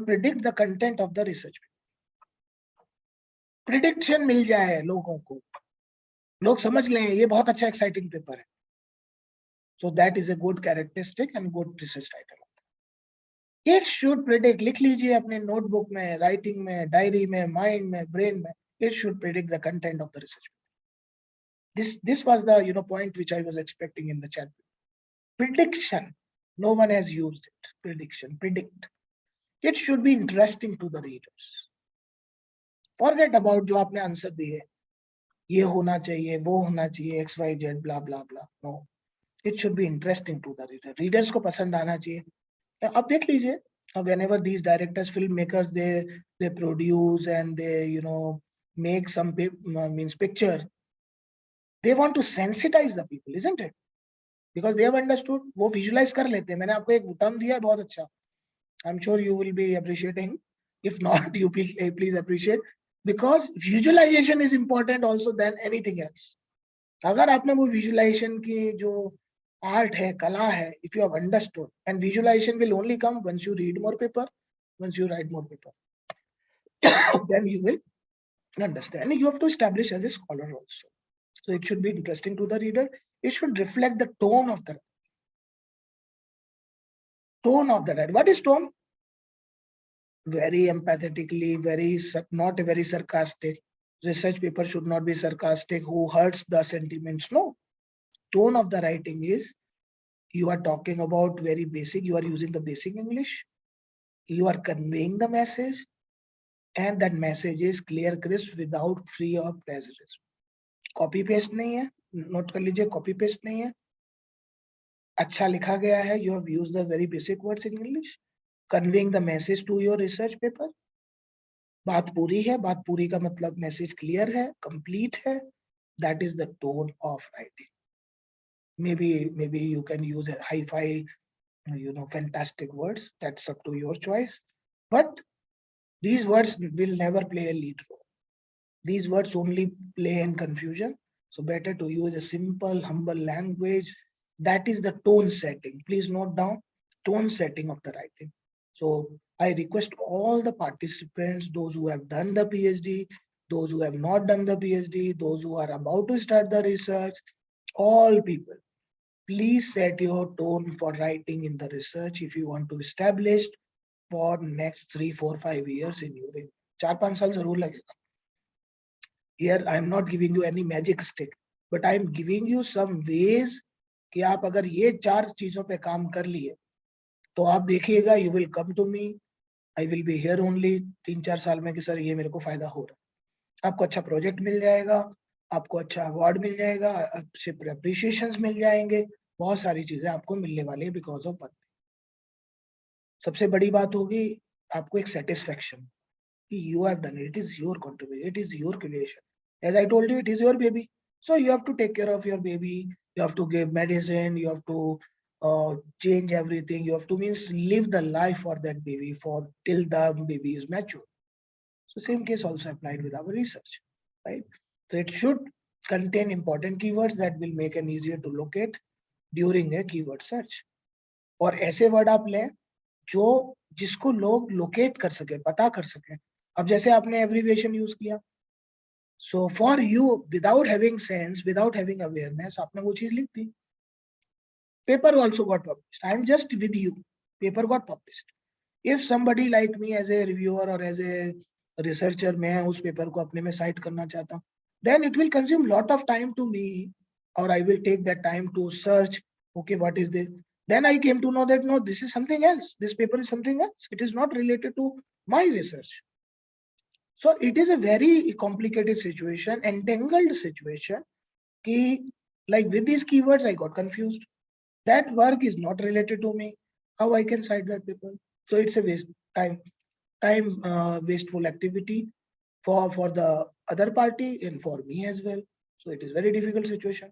predict the content of the research. Prediction मिल जाए लोगों को, लोग समझ लें ये बहुत अच्छा exciting paper है. So that is a good characteristic and good research title. It should predict, लिख लीजिए अपने notebook में, writing में, diary में, mind में, brain में. It should predict the content of the research. This was the point which I was expecting in the chat. Prediction. No one has used it. Prediction. Predict. It should be interesting to the readers. Forget about जो आपने answer दिए. ये होना चाहिए, वो होना चाहिए, XYZ blah blah blah. No, it should be interesting to the reader. Readers को पसंद आना चाहिए. आप देख लीजिए, whenever these directors, filmmakers, they produce and they make some means picture, they want to sensitize the people, isn't it? Because they have understood. वो visualize कर लेते हैं. मैंने आपको एक term दिया है बहुत अच्छा. I'm sure you will be appreciating. If not, you please appreciate, because visualization is important also than anything else. अगर आपने वो visualization की जो art है, कला है, if you have understood, and visualization will only come once you read more paper, once you write more paper, then you will understand. And you have to establish as a scholar also. So it should be interesting to the reader. It should reflect the tone of the writer. What is tone? Very empathetically, not very sarcastic. Research paper should not be sarcastic, who hurts the sentiments. No. Tone of the writing is, you are talking about very basic, you are using the basic English, you are conveying the message, and that message is clear, crisp, without free of prejudice. Copy paste नहीं है, note कर लीजिए, copy paste नहीं है, अच्छा लिखा गया है, you have used the very basic words in English, conveying the message to your research paper. बात पूरी है, बात पूरी का मतलब मैसेज क्लियर है, कंप्लीट है. That is the tone of writing. Maybe you can use a hi-fi, fantastic words. That's up to your choice. But these words will never play a lead role. These words only play in confusion. So better to use a simple, humble language. That is the tone setting. Please note down tone setting of the writing. So I request all the participants, those who have done the PhD, those who have not done the PhD, those who are about to start the research, all people, please set your tone for writing in the research if you want to establish for next 3, 4, 5 years in your 4-5 साल जरूर लगेगा. Here I am not giving you any magic stick, but I am giving you some ways कि आप अगर ये 4 चीजों पे काम कर लिए तो आप देखिएगा, you will come to me, I will be here only 3-4 साल में कि सर ये मेरे को फायदा हो रहा है. आपको अच्छा प्रोजेक्ट मिल जाएगा, आपको अच्छा अवार्ड मिल जाएगा, अच्छे अप्रिशिएशंस मिल जाएंगे, बहुत सारी चीजें आपको मिलने वाली है बिकॉज ऑफ वन. सबसे बड़ी बात होगी आपको एक सेटिस्फेक्शन कि you have done it. It is your contribution, it is your creation. As I told you, it is your baby. So you have to take care of your baby. You have to give medicine. You have to change everything. You have to live the life for that baby for till the baby is mature. So same case also applied with our research, right? So it should contain important keywords that will make it easier to locate during a keyword search. और ऐसे word आप लें जो जिसको लोग locate कर सके, पता कर सके. अब जैसे आपने एब्रिविएशन यूज किया, so for you, without having sense, without having awareness, आपने वो चीज लिख दी. Paper also got published. I am just with you. Paper got published. If somebody like me as a reviewer or as a researcher, मैं उस paper को अपने में cite करना चाहता हूँ, then it will consume lot of time to me, or I will take that time to search. Okay, what is this? Then I came to know that no, this is something else. This paper is something else. It is not related to my research. So it is a very complicated situation, entangled situation. Like with these keywords, I got confused. That work is not related to me. How I can cite that paper? So it's a time wasteful activity for the other party and for me as well. So it is very difficult situation.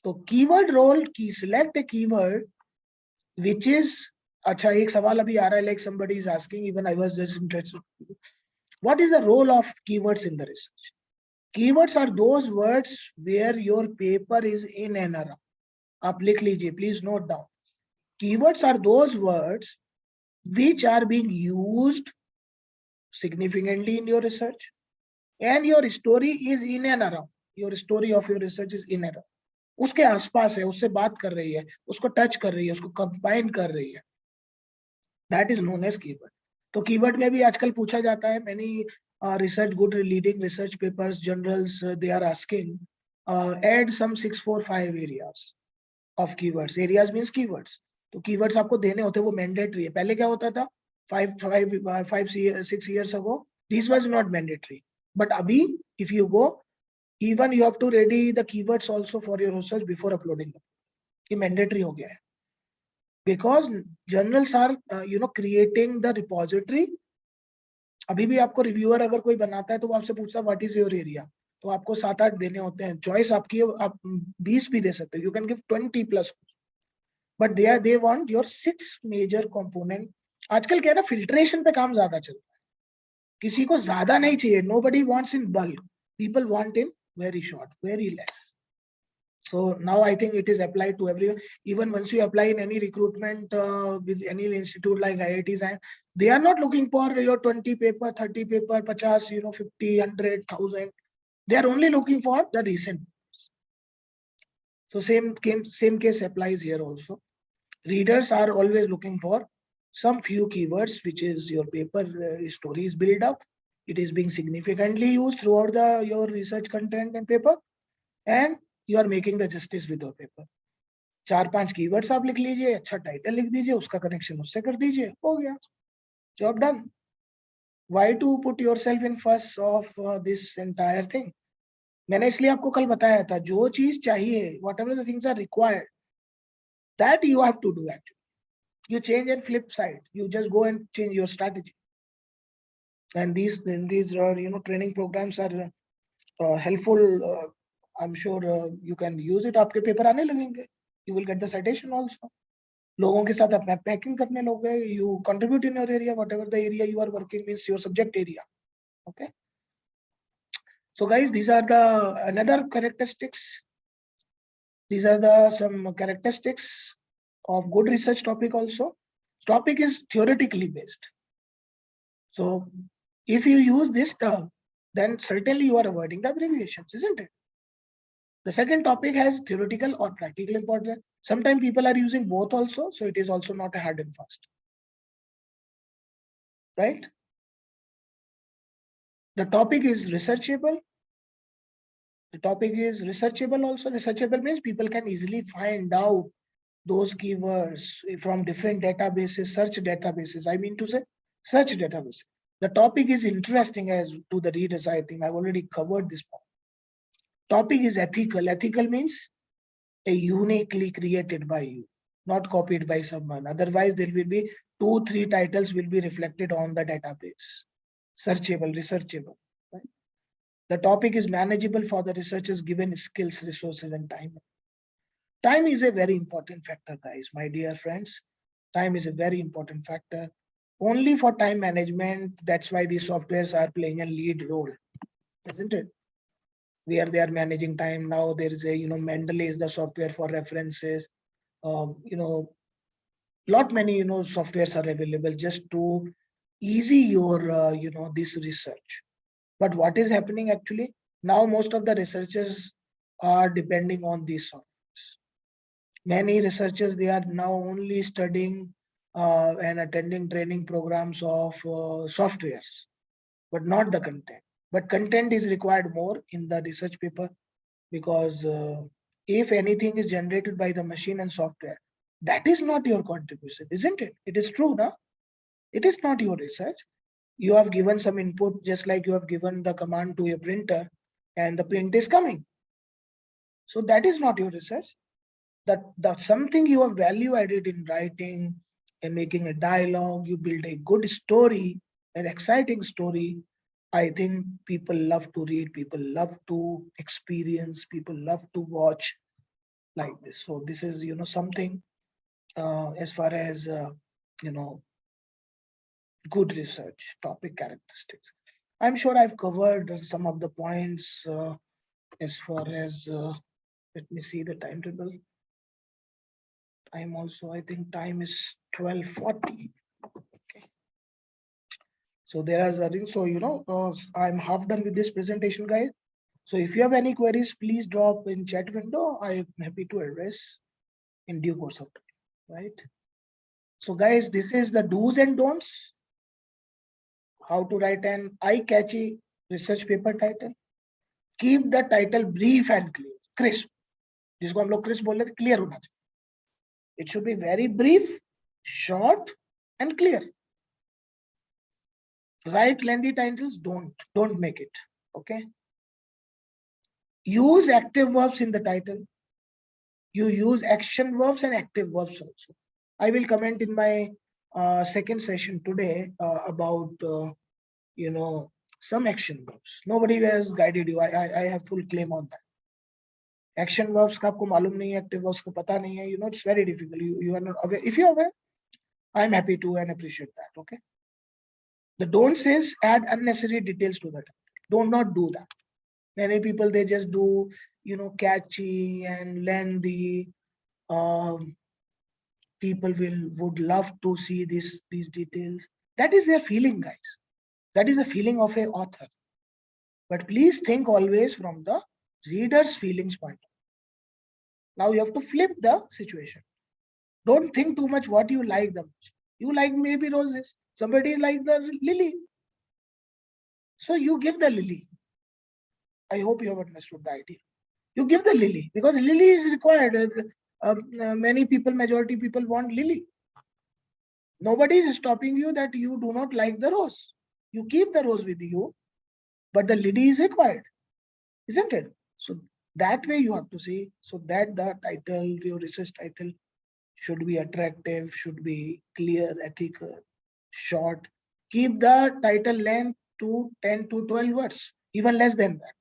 So keyword role, select a keyword which is. अच्छा, एक सवाल अभी आ रहा है, like somebody is asking, even I was just interested. What is the role of keywords in the research? Keywords are those words where your paper is in and around. आप लिख लीजिए, please note down. Keywords are those words which are being used significantly in your research, and your story is in and around. Your story of your research is in and around. उसके आसपास है, उससे बात कर रही है, उसको touch कर रही है, उसको कंबाइन कर रही है. That is known as keyword. तो कीवर्ड में भी आजकल पूछा जाता है, many research, good leading research papers, journals, they are asking, add some 6, 4, 5 areas of keywords. Areas means keywords. तो keywords आपको देने होते हैं, वो mandatory है. पहले क्या होता था, 5, 6 years ago, this was not mandatory. But अभी if you go, Even you have to ready the keywords also for your research before uploading them. ये mandatory हो गया है. Because journals are creating the repository. अभी भी आपको reviewer अगर कोई बनाता है तो वो आपसे पूछता है व्हाट इज योर एरिया, तो आपको 7-8 देने होते हैं. चॉइस आपकी है, आप 20 भी दे सकते हो. You can give 20+. But they want your 6 major component. आजकल क्या है ना, फिल्ट्रेशन पे काम ज्यादा चल रहा है. किसी को ज्यादा नहीं चाहिए. Nobody wants in bulk. People want in very short, very less. So now I think it is applied to everyone. Even once you apply in any recruitment with any institute like IITs, they are not looking for your 20 paper, 30 paper, 50, 50, 100, 1000. They are only looking for the recent. So same case applies here also. Readers are always looking for some few keywords, which is your paper story is built up. It is being significantly used throughout your research content and paper, and you are making the justice with your paper. 4-5 keywords आप लिख लीजिए, अच्छा title लिख दीजिए, उसका connection उससे कर दीजिए, हो गया, job done. Why to put yourself in fuss of this entire thing? मैंने इसलिए आपको कल बताया था, जो चीज चाहिए, whatever the things are required, that you have to do actually. You change and flip side. You just go and change your strategy. And these training programs are helpful. I'm sure you can use it. आपके paper आने लगेंगे. You will get the citation also. लोगों के साथ आप packing करने लोगे. You contribute in your area, whatever the area you are working means your subject area. Okay. So guys, these are the another characteristics. These are the some characteristics of good research topic also. Topic is theoretically based. So if you use this term, then certainly you are avoiding the abbreviations, isn't it? The second topic has theoretical or practical importance. Sometimes people are using both also, so it is also not a hard and fast. Right? The topic is researchable. The topic is researchable also. Researchable means people can easily find out those keywords from different databases, search databases. I mean to say, search database. The topic is interesting as to the readers. I think I've already covered this point. Topic is ethical. Ethical means a uniquely created by you, not copied by someone. Otherwise, there will be 2-3 titles will be reflected on the database. Searchable, researchable. Right? The topic is manageable for the researchers given skills, resources, and time. Time is a very important factor, guys, my dear friends. Time is a very important factor. Only for time management, that's why these softwares are playing a lead role, isn't it? Where they are managing time now, there is a, Mendeley is the software for references. Lot many, softwares are available just to easy your, this research. But what is happening actually? Now most of the researchers are depending on these softwares. Many researchers, they are now only studying and attending training programs of softwares, but not the content. But content is required more in the research paper, because if anything is generated by the machine and software, that is not your contribution, isn't it? It is true, no? It is not your research. You have given some input, just like you have given the command to a printer and the print is coming. So that is not your research. That something you have value added in writing and making a dialogue, you build a good story, an exciting story. I think people love to read, people love to experience, people love to watch like this. So this is, something as far as, good research topic characteristics. I'm sure I've covered some of the points as far as, let me see the timetable. Time also, I think time is 12:40. Okay. So there is nothing. So, I'm half done with this presentation, guys. So if you have any queries, please drop in chat window. I am happy to address in due course of time, right? So guys, this is the do's and don'ts. How to write an eye-catchy research paper title. Keep the title brief and clear, crisp. जिसको हम लोग crisp बोल रहे थे, clear होना चाहिए. It should be very brief, short, and clear. Write lengthy titles, don't make it. Okay. Use active verbs in the title. You use action verbs and active verbs also. I will comment in my second session today about some action verbs. Nobody has guided you. I have full claim on that. Action verbs का आपको मालूम नहीं है, active verbs को पता नहीं है. It's very difficult. You are not aware. If you are aware, I'm happy to and appreciate that. Okay. The don't says add unnecessary details to that. Do not do that. Many people, they just do catchy and lengthy. People would love to see these details. That is their feeling, guys. That is the feeling of an author. But please think always from the reader's feelings point. Now you have to flip the situation. Don't think too much what you like the most. You like maybe roses. Somebody like the lily. So you give the lily. I hope you have understood the idea. You give the lily because lily is required. Many people, majority people want lily. Nobody is stopping you that you do not like the rose. You keep the rose with you, but the lily is required, isn't it? So that way you have to see, so that the title, your research title should be attractive, should be clear, ethical, short. Keep the title length to 10 to 12 words, even less than that.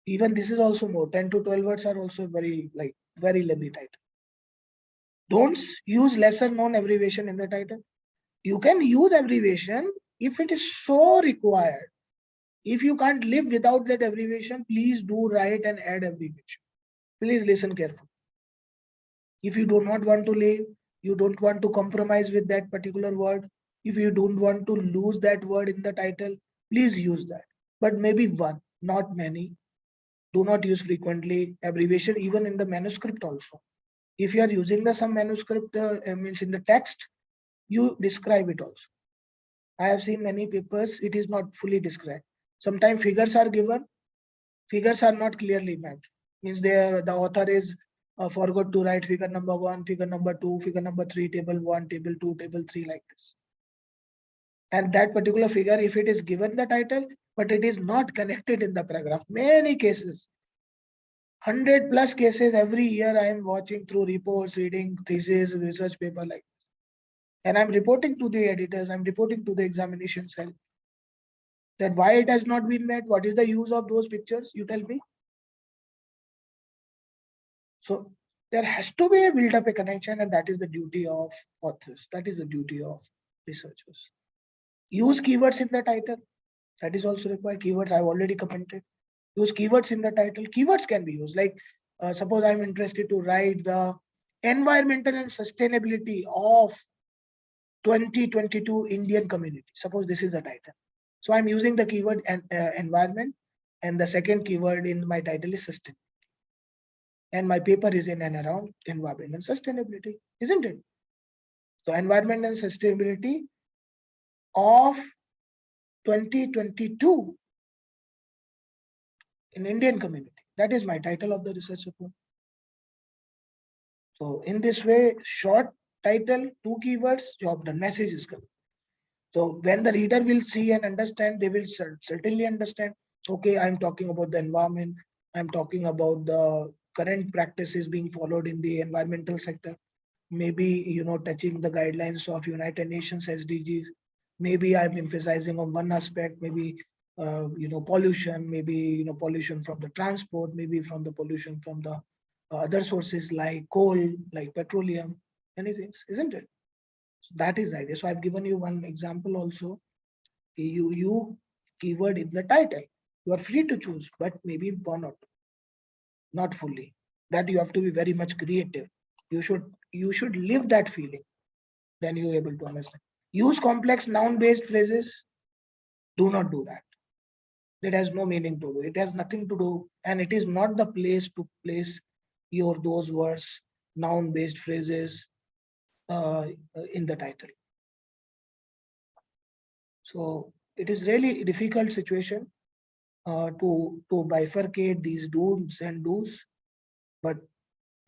Even this is also more. 10 to 12 words are also very lengthy title. Don't use lesser known abbreviation in the title. You can use abbreviation if it is so required. If you can't live without that abbreviation, please do write and add abbreviation. Please listen carefully. If you do not want to live, you don't want to compromise with that particular word, if you don't want to lose that word in the title, please use that. But maybe one, not many. Do not use frequently abbreviation even in the manuscript also. If you are using the some manuscript means in the text, you describe it also. I have seen many papers, it is not fully described. Sometimes figures are given, figures are not clearly mapped. Means the author is forgot to write figure number 1, figure number 2, figure number 3, table 1, table 2, table 3, like this. And that particular figure, if it is given the title, but it is not connected in the paragraph, many cases, 100 plus cases every year I am watching through reports, reading thesis, research paper like this. And I'm reporting to the editors, I'm reporting to the examination cell that why it has not been met, what is the use of those pictures, you tell me. So there has to be a build up a connection, and that is the duty of authors. That is the duty of researchers. Use keywords in the title. That is also required. Keywords I've already commented. Use keywords in the title. Keywords can be used. Like suppose I'm interested to write the environmental and sustainability of 2022 Indian community. Suppose this is the title. So I'm using the keyword environment, and the second keyword in my title is sustainability. And my paper is in and around environment and sustainability, isn't it? So environment and sustainability of 2022 in Indian community. That is my title of the research report. So in this way, short title, 2 keywords, job done, message is coming. So when the reader will see and understand, they will certainly understand, okay, I'm talking about the environment, I'm talking about the current practices being followed in the environmental sector, maybe touching the guidelines of United Nations SDGs. Maybe I'm emphasizing on one aspect, maybe pollution, maybe pollution from the transport, maybe from the pollution from the other sources like coal, like petroleum, many things, isn't it? So that is the idea. So I've given you one example also. You keyword in the title. You are free to choose, but maybe one or two, not fully. That you have to be very much creative. You should live that feeling. Then you're able to understand. Use complex noun-based phrases. Do not do that. That has no meaning to do. It has nothing to do, and it is not the place to place those words, noun-based phrases in the title. So it is really a difficult situation to bifurcate these do's and do's, but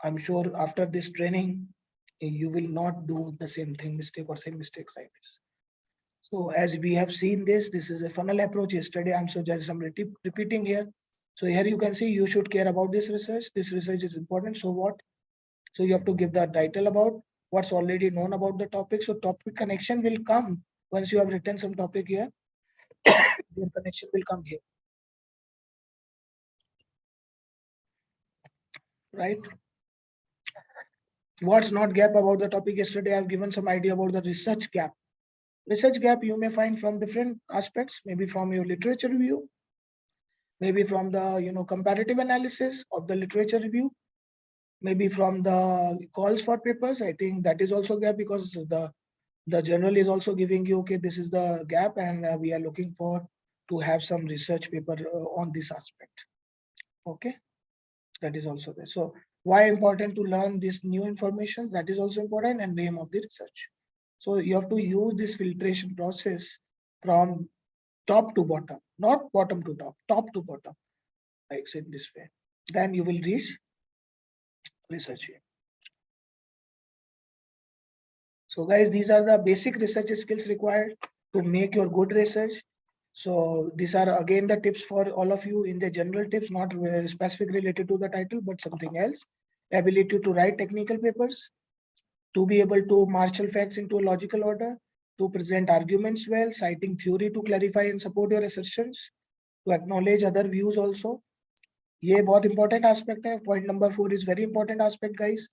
I'm sure after this training, you will not do the same mistake like this. So as we have seen this is a funnel approach yesterday. I'm so just I'm repeating here. So here you can see you should care about this research. This research is important. So what? So you have to give the title about what's already known about the topic. So topic connection will come once you have written some topic here. Your connection will come here. Right? What's not gap about the topic? Yesterday I've given some idea about the research gap. Research gap you may find from different aspects, maybe from your literature review, maybe from the comparative analysis of the literature review, maybe from the calls for papers. I think that is also gap because the journal is also giving you, okay, this is the gap, and we are looking for to have some research paper on this aspect. Okay, that is also there. So why important to learn this new information? That is also important, and name of the research. So you have to use this filtration process from top to bottom, not bottom to top, top to bottom, like in this way. Then you will reach research here. So guys, these are the basic research skills required to make your good research. So these are again the tips for all of you in the general tips, not specific related to the title, but something else. Ability to write technical papers, to be able to marshal facts into a logical order, to present arguments well, citing theory to clarify and support your assertions, to acknowledge other views also. ये बहुत important aspect है. Point number 4 is very important aspect, guys.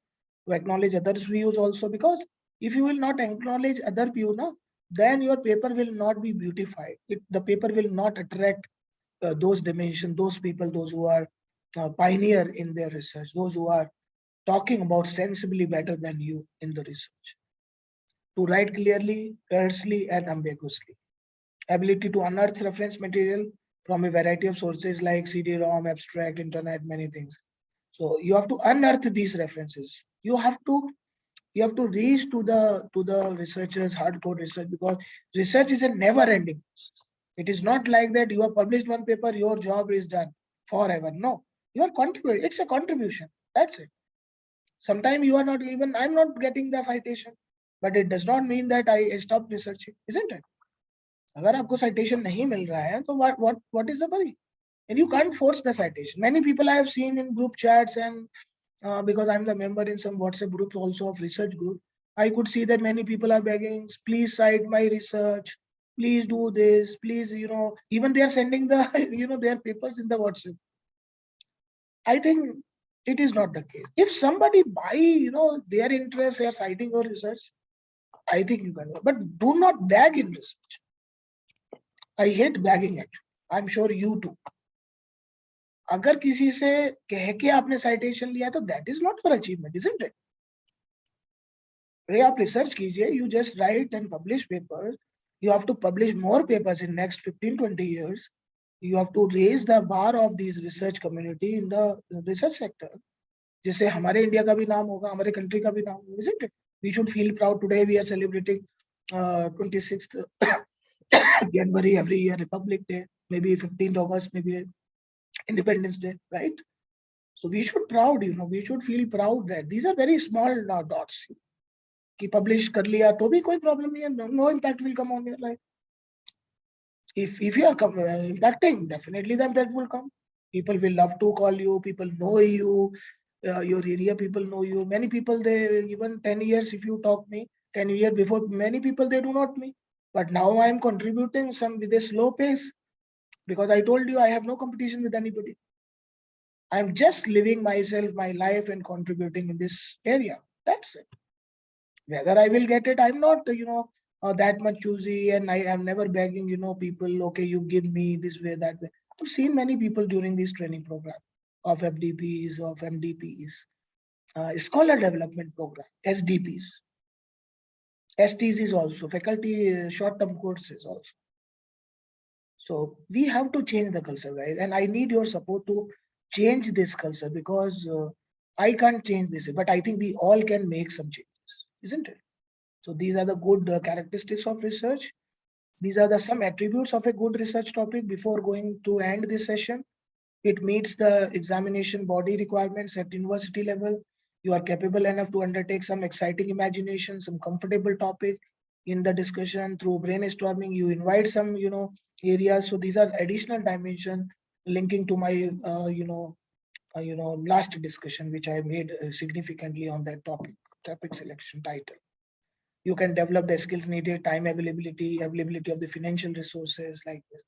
To acknowledge others' views also, because if you will not acknowledge other view, no, then your paper will not be beautified. The paper will not attract those dimensions, those people, those who are pioneer in their research, those who are talking about sensibly better than you in the research. To write clearly, tersely, and ambiguously. Ability to unearth reference material from a variety of sources like CD-ROM, abstract, internet, many things. So you have to unearth these references. You have to reach to the researchers, hardcore research, because research is a never-ending process. It is not like that you have published one paper, your job is done forever. No, you are contributing. It's a contribution. That's it. Sometimes you are not even, I'm not getting the citation, but it does not mean that I stopped researching, isn't it? अगर आपको citation नहीं मिल रहा है तो what is the worry? And you can't force the citation. Many people I have seen in group chats, and because I'm the member in some WhatsApp groups also of research group, I could see that many people are begging, please cite my research, please do this, please, even they are sending the, their papers in the WhatsApp. I think it is not the case. If somebody buy, their interest, they are citing your research, I think you can, but do not beg in research. I hate begging actually. I'm sure you too. अगर किसी से कह के आपने citation लिया तो that is not your achievement, isn't it? अरे आप research कीजिए, you just write and publish papers. You have to publish more papers in next 15-20 years. You have to raise the bar of these research community in the research sector. जिससे हमारे India का भी नाम होगा, हमारे country का भी नाम होगा, isn't it? We should feel proud. Today we are celebrating 26th January every year, Republic Day, maybe 15th August, maybe Independence Day, right? So we should proud, we should feel proud that these are very small dots. कि publish कर लिया तो भी कोई problem नहीं है, no impact will come on your life. If you are impacting, definitely the impact will come. People will love to call you, people know you, your area people know you. Many people, they even 10 years, if you talk me 10 years before, many people they do not me. But now I am contributing some with a slow pace, because I told you I have no competition with anybody. I'm just living myself, my life, and contributing in this area. That's it. Whether I will get it, I'm not, that much choosy, and I am never begging, people, okay, you give me this way, that way. I've seen many people during this training program of FDPs, of MDPs, scholar development program, SDPs, STs also, faculty short-term courses also. So we have to change the culture, guys, and I need your support to change this culture, because I can't change this, but I think we all can make some changes, isn't it? So these are the good characteristics of research. These are the some attributes of a good research topic. Before going to end this session, it meets the examination body requirements at university level. You are capable enough to undertake some exciting imagination, some comfortable topic in the discussion. Through brainstorming, you invite some, areas. So these are additional dimension linking to my, last discussion, which I made significantly on that topic selection title. You can develop the skills needed, time availability of the financial resources like this,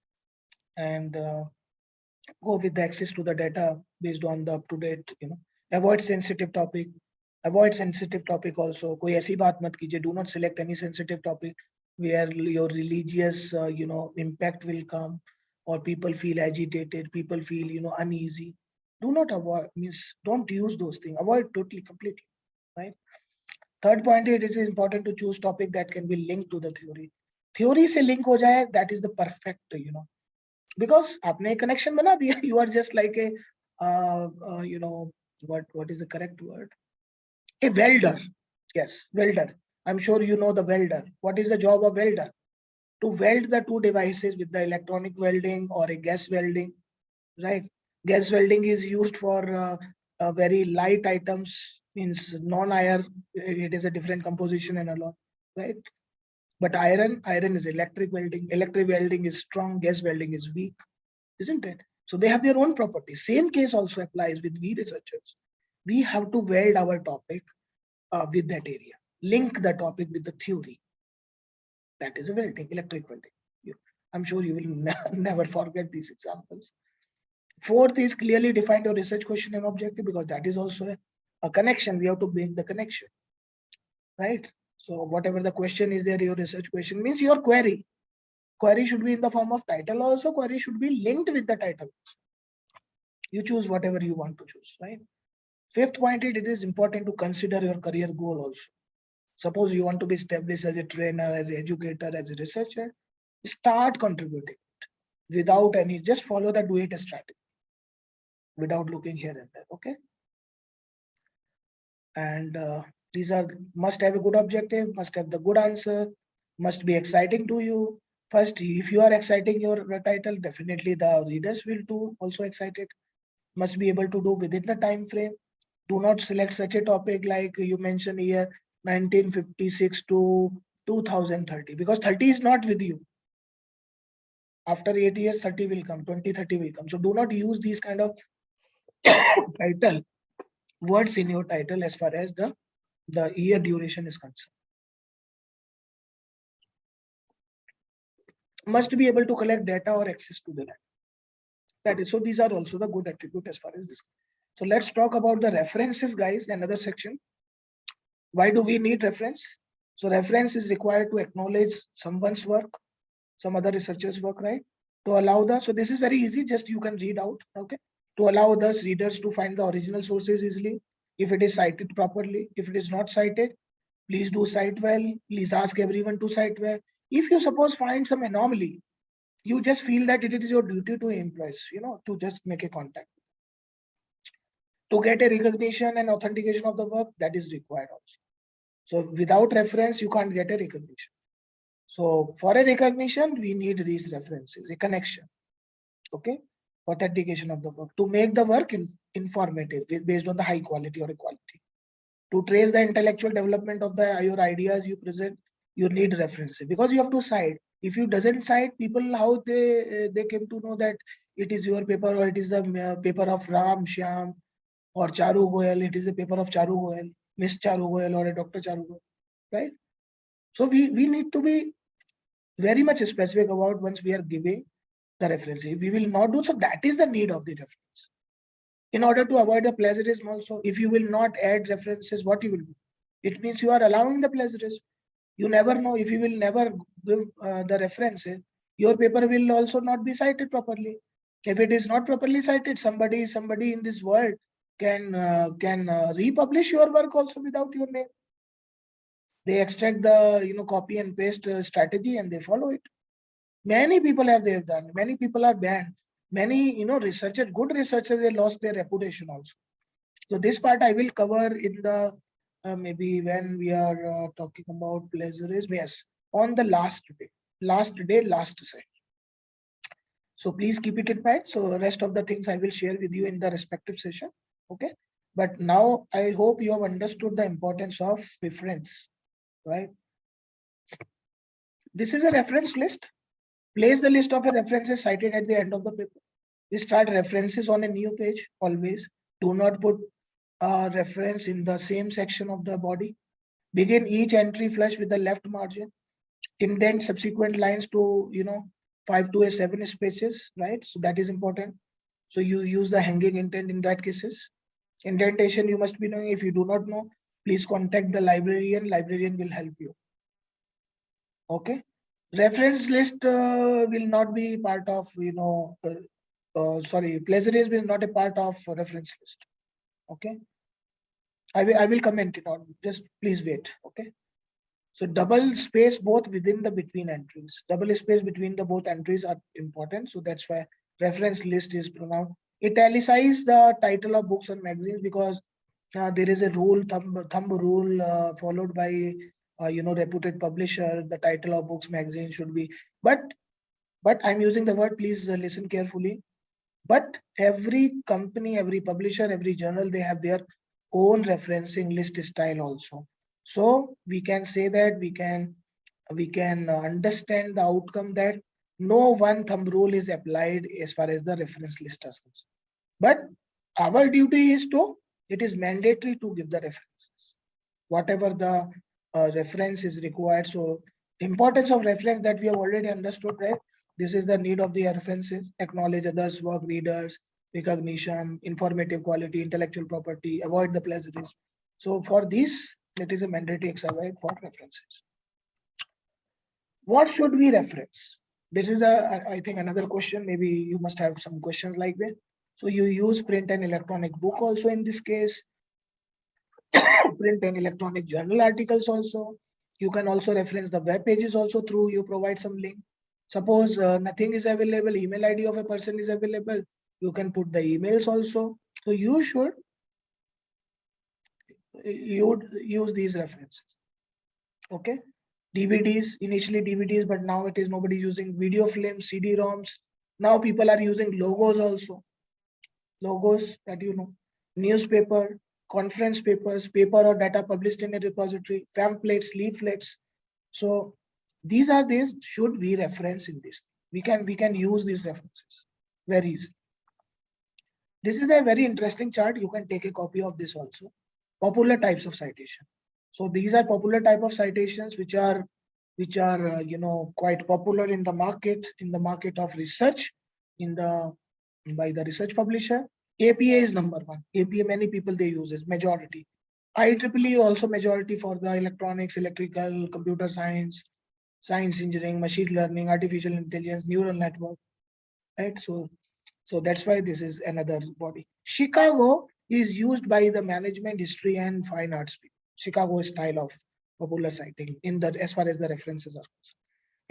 and go with the access to the data based on the up to date, avoid sensitive topic. Avoid sensitive topic also. कोई ऐसी बात मत कीजिए. Do not select any sensitive topic where your religious, impact will come, or people feel agitated, people feel, uneasy. Do not avoid, means don't use those things. Avoid totally, completely, right? Third point, it is important to choose topic that can be linked to the theory. Theory से link हो जाए, that is the perfect, because आपने एक connection बना दिया. You are just like a, what is the correct word? A welder. Yes, welder. I'm sure you know the welder. What is the job of welder? To weld the two devices with the electronic welding or a gas welding, right? Gas welding is used for very light items, means non-iron. It is a different composition and a lot, right? But iron is electric welding. Electric welding is strong. Gas welding is weak, isn't it? So they have their own properties. Same case also applies with we researchers. We have to weld our topic with that area. Link the topic with the theory. That is a welding, electric welding. I'm sure you will never forget these examples. Fourth is clearly define your research question and objective, because that is also a connection. We have to make the connection, right? So whatever the question is there, your research question means your query. Query should be in the form of title also. Query should be linked with the title. You choose whatever you want to choose, right? Fifth point, it is important to consider your career goal also. Suppose you want to be established as a trainer, as an educator, as a researcher, start contributing without any, just follow the do it strategy without looking here and there, okay? And these are, must have a good objective, must have the good answer, must be exciting to you. First, if you are exciting your title, definitely the readers will too also excited. Must be able to do within the time frame. Do not select such a topic like you mentioned here, 1956 to 2030, because 30 is not with you. After 8 years, 30 will come, 2030 will come. So do not use these kind of title words in your title as far as the year duration is concerned. Must be able to collect data or access to the data. That is, so these are also the good attribute as far as this. So let's talk about the references, guys, another section. Why do we need reference? So reference is required to acknowledge someone's work, some other researcher's work, right? To allow the, so this is very easy, just you can read out, okay? To allow others readers to find the original sources easily, if it is cited properly. If it is not cited, please do cite well. Please ask everyone to cite well. If you suppose find some anomaly, you just feel that it is your duty to impress, to just make a contact. To get a recognition and authentication of the work, that is required also. So without reference, you can't get a recognition. So for a recognition, we need these references, a connection, okay? Authentication of the work, to make the work informative based on the high quality or equality. To trace the intellectual development of your ideas you present, you need references, because you have to cite. If you doesn't cite, people, how they came to know that it is your paper, or it is the paper of Ram Shyam or Charu Goyal, it is a paper of Charu Goyal, Miss Charu Goyal, or a Dr. Charu Goyal, right? So we need to be very much specific about once we are giving the reference. If we will not do so, that is the need of the reference. In order to avoid the plagiarism also, if you will not add references, what you will do? It means you are allowing the plagiarism. You never know. If you will never give the references, your paper will also not be cited properly. If it is not properly cited, somebody in this world can republish your work also without your name. They extract the copy and paste strategy and they follow it. Many people have done. Many people are banned. Many researchers, good researchers, they lost their reputation also. So this part I will cover in the maybe when we are talking about plagiarism. Yes, on the last session. So please keep it in mind. So rest of the things I will share with you in the respective session. Okay. But now I hope you have understood the importance of reference, right? This is a reference list. Place the list of the references cited at the end of the paper. We start references on a new page always. Do not put a reference in the same section of the body. Begin each entry flush with the left margin. Indent subsequent lines to 5 to 7 spaces, right? So that is important. So you use the hanging intent in that cases. Indentation you must be knowing. If you do not know, please contact the librarian. Librarian will help you. Okay. Reference list will not be part of sorry, plagiarism is not a part of reference list. Okay. I will comment it on. Just please wait. Okay. So double space both within the between entries. Double space between the both entries are important. So that's why reference list is pronounced. Italicize the title of books and magazines because there is a rule, thumb rule followed by reputed publisher. The title of books magazine should be, but I'm using the word. Please listen carefully. But every company, every publisher, every journal, they have their own referencing list style also. So we can say that we can understand the outcome that no one thumb rule is applied as far as the reference list is concerned. But our duty is it is mandatory to give the references, whatever the reference is required. So importance of reference that we have already understood, right? This is the need of the references, acknowledge others' work, readers, recognition, informative quality, intellectual property, avoid the plagiarism. So for this, it is a mandatory exercise for references. What should we reference? This is I think another question. Maybe you must have some questions like this. So you use print and electronic book also in this case, print and electronic journal articles also. You can also reference the web pages also through you provide some link. Suppose nothing is available, email ID of a person is available, you can put the emails also. So you should use these references. Okay. DVDs, initially DVDs, but now it is nobody using video films, CD-ROMs. Now people are using logos also. Logos that newspaper, conference papers, paper or data published in a repository, pamphlets, leaflets. So these are these should we reference in this. We can use these references very easily. This is a very interesting chart. You can take a copy of this also. Popular types of citation. So these are popular type of citations which are quite popular in the market of research by the research publisher. APA is number one. APA many people they use is majority. IEEE also majority for the electronics, electrical, computer science, science engineering, machine learning, artificial intelligence, neural network, right? So that's why this is another body. Chicago is used by the management, history, and fine arts people. Chicago style of popular citing in the as far as the references are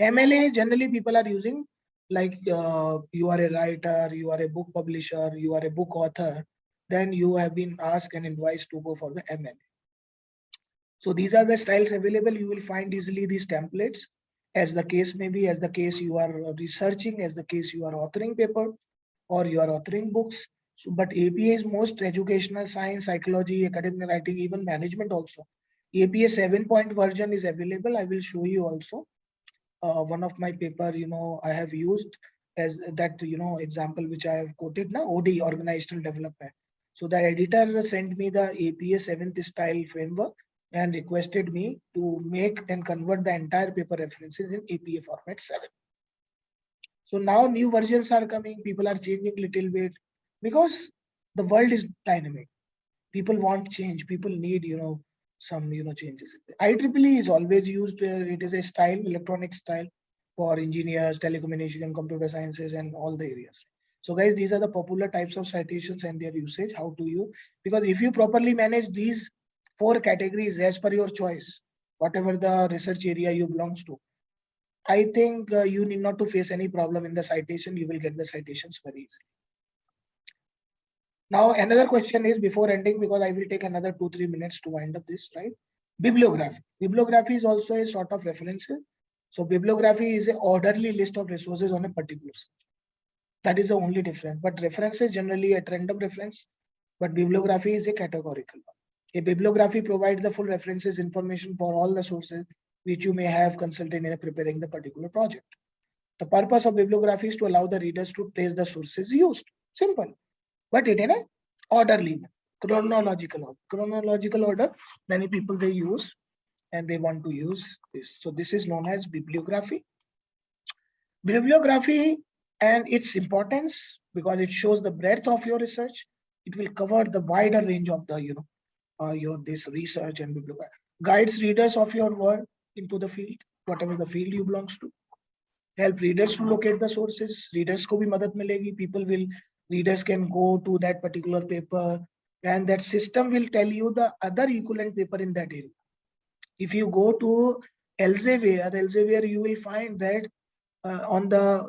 concerned. MLA generally people are using like you are a writer, you are a book publisher, you are a book author, then you have been asked and advised to go for the MLA. So these are the styles available. You will find easily these templates as the case may be, as the case you are researching, as the case you are authoring paper or you are authoring books. So, but APA is most educational, science, psychology, academic writing, even management also. APA 7-point version is available. I will show you also. One of my paper, I have used as that, example which I have quoted now, OD, organizational development. So the editor sent me the APA 7th style framework and requested me to make and convert the entire paper references in APA format 7. So now new versions are coming. People are changing little bit because the world is dynamic. People want change. People need, some, changes. IEEE is always used. It is a style, electronic style for engineers, telecommunication, computer sciences, and all the areas. So guys, these are the popular types of citations and their usage. How to use? Because if you properly manage these 4 categories as per your choice, whatever the research area you belongs to, I think you need not to face any problem in the citation. You will get the citations very easily. Now, another question is before ending, because I will take another 2-3 minutes to wind up this, right? Bibliography. Bibliography is also a sort of reference. So bibliography is an orderly list of resources on a particular subject. That is the only difference. But reference is generally a random reference, but bibliography is a categorical one. A bibliography provides the full references information for all the sources which you may have consulted in preparing the particular project. The purpose of bibliography is to allow the readers to trace the sources used. Simple. But it in a orderly, chronological order. Many people they use and they want to use this. So this is known as bibliography. Bibliography and its importance because it shows the breadth of your research. It will cover the wider range of the your this research and bibliography. Guides readers of your work into the field, whatever the field you belongs to. Help readers to locate the sources. Readers को भी मदद मिलेगी. People will readers can go to that particular paper and that system will tell you the other equivalent paper in that area. If you go to Elsevier, you will find that on the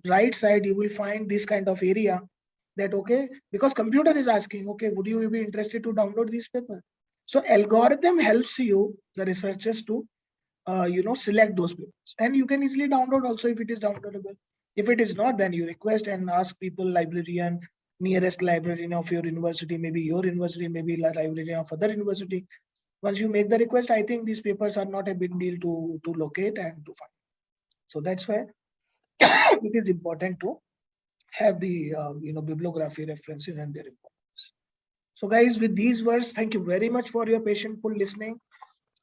right side you will find this kind of area that okay, because computer is asking, okay, would you be interested to download this paper? So algorithm helps you, the researchers, to select those papers, and you can easily download also if it is downloadable. If it is not, then you request and ask people, librarian, nearest librarian of your university, maybe your university, maybe librarian of other university. Once you make the request, I think these papers are not a big deal to locate and to find. So that's why it is important to have the bibliography references and their importance. So guys, with these words, thank you very much for your patientful listening.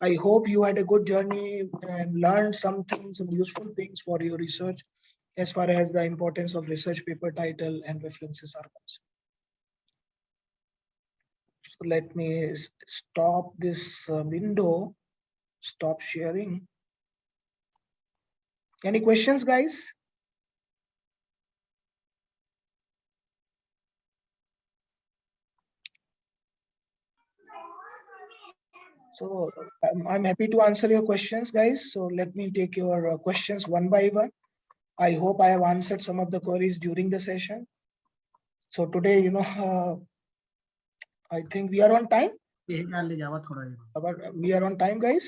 I hope you had a good journey and learned something, some useful things for your research as far as the importance of research paper title and references are concerned. So let me stop this window, stop sharing. Any questions, guys? So I'm happy to answer your questions, guys. So let me take your questions one by one. I hope I have answered some of the queries during the session. So today, I think we are on time. We are on time, guys.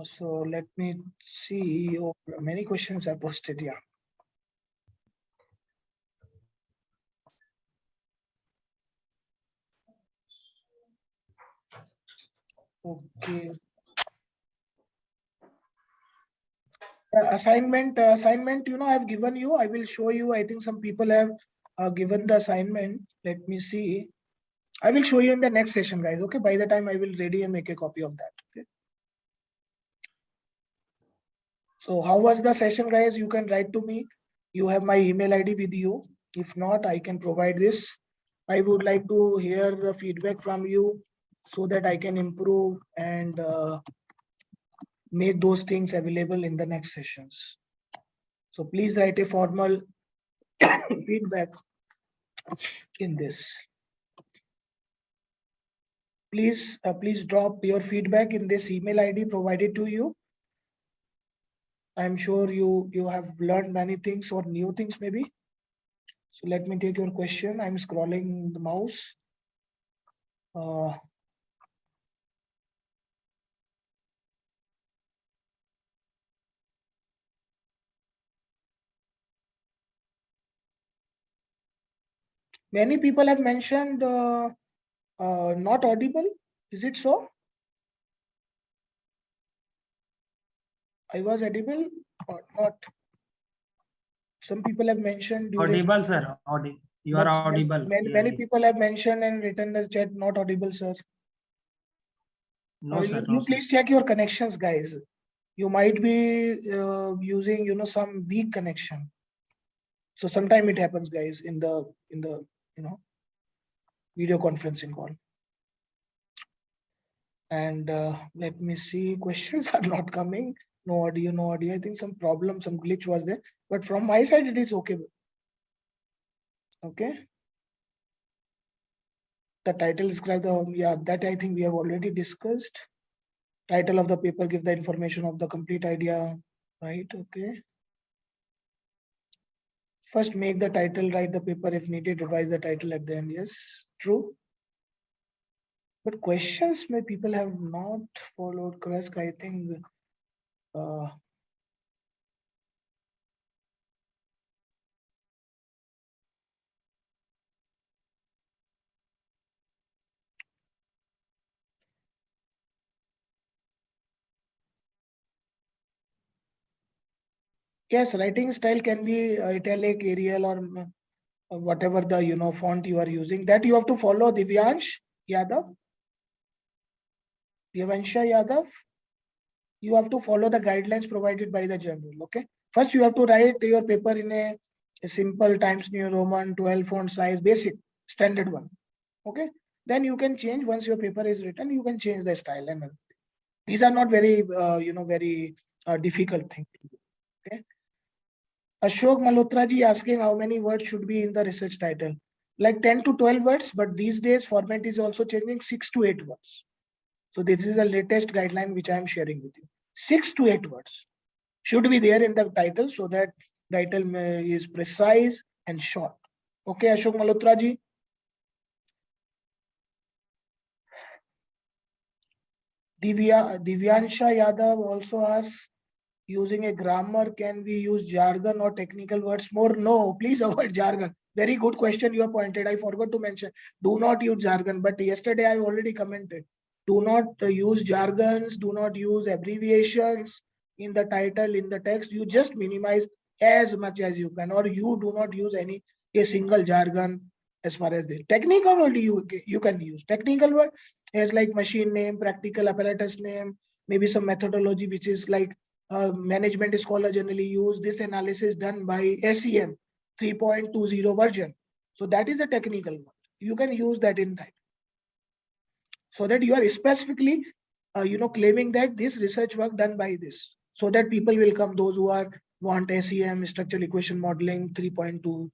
So let me see. Oh, many questions are posted. Yeah. Okay. Assignment. I've given you. I will show you. I think some people have given the assignment. Let me see. I will show you in the next session, guys. Okay. By the time I will ready and make a copy of that. Okay. So how was the session, guys? You can write to me. You have my email ID with you. If not, I can provide this. I would like to hear the feedback from you so that I can improve and make those things available in the next sessions. So please write a formal feedback in this. Please drop your feedback in this email ID provided to you. I'm sure you have learned many things or new things maybe. So let me take your question. I'm scrolling the mouse. Many people have mentioned not audible. Is it so? I was audible or not? Some people have mentioned audible, sir. You are audible. Many people have mentioned and written the chat not audible, sir. No, sir. You please check your connections, guys. You might be using some weak connection. So sometime it happens, guys, in the video conferencing call. And let me see, questions are not coming. No audio. I think some problem, some glitch was there. But from my side, it is okay. Okay. The title describe that I think we have already discussed. Title of the paper give the information of the complete idea, right? Okay. First make the title, write the paper if needed, revise the title at the end. Yes, true. But questions may people have not followed correct. I think Yes, writing style can be italic, Arial, or whatever the font you are using. That you have to follow. Yadav, Devansha Yadav. You have to follow the guidelines provided by the journal. Okay. First, you have to write your paper in a simple Times New Roman 12 font size, basic, standard one. Okay. Then you can change once your paper is written. You can change the style and everything. These are not very very difficult thing to do. Okay. Ashok Malhotra ji asking how many words should be in the research title. Like 10 to 12 words, but these days format is also changing 6 to 8 words. So this is the latest guideline which I am sharing with you. 6 to 8 words should be there in the title so that title is precise and short. Okay, Ashok Malhotra ji. Divyansha Yadav also asks, using a grammar, can we use jargon or technical words more? No, please avoid jargon. Very good question you have pointed. I forgot to mention. Do not use jargon. But yesterday I already commented. Do not use jargons. Do not use abbreviations in the title, in the text. You just minimize as much as you can, or you do not use a single jargon as far as this. Technical word you can use. Technical word is like machine name, practical apparatus name, maybe some methodology which is like management scholar generally use this analysis done by SEM 3.20 version. So that is a technical one. You can use that in time. So that you are specifically, claiming that this research work done by this. So that people will come, those who are want SEM, structural equation modeling 3.20.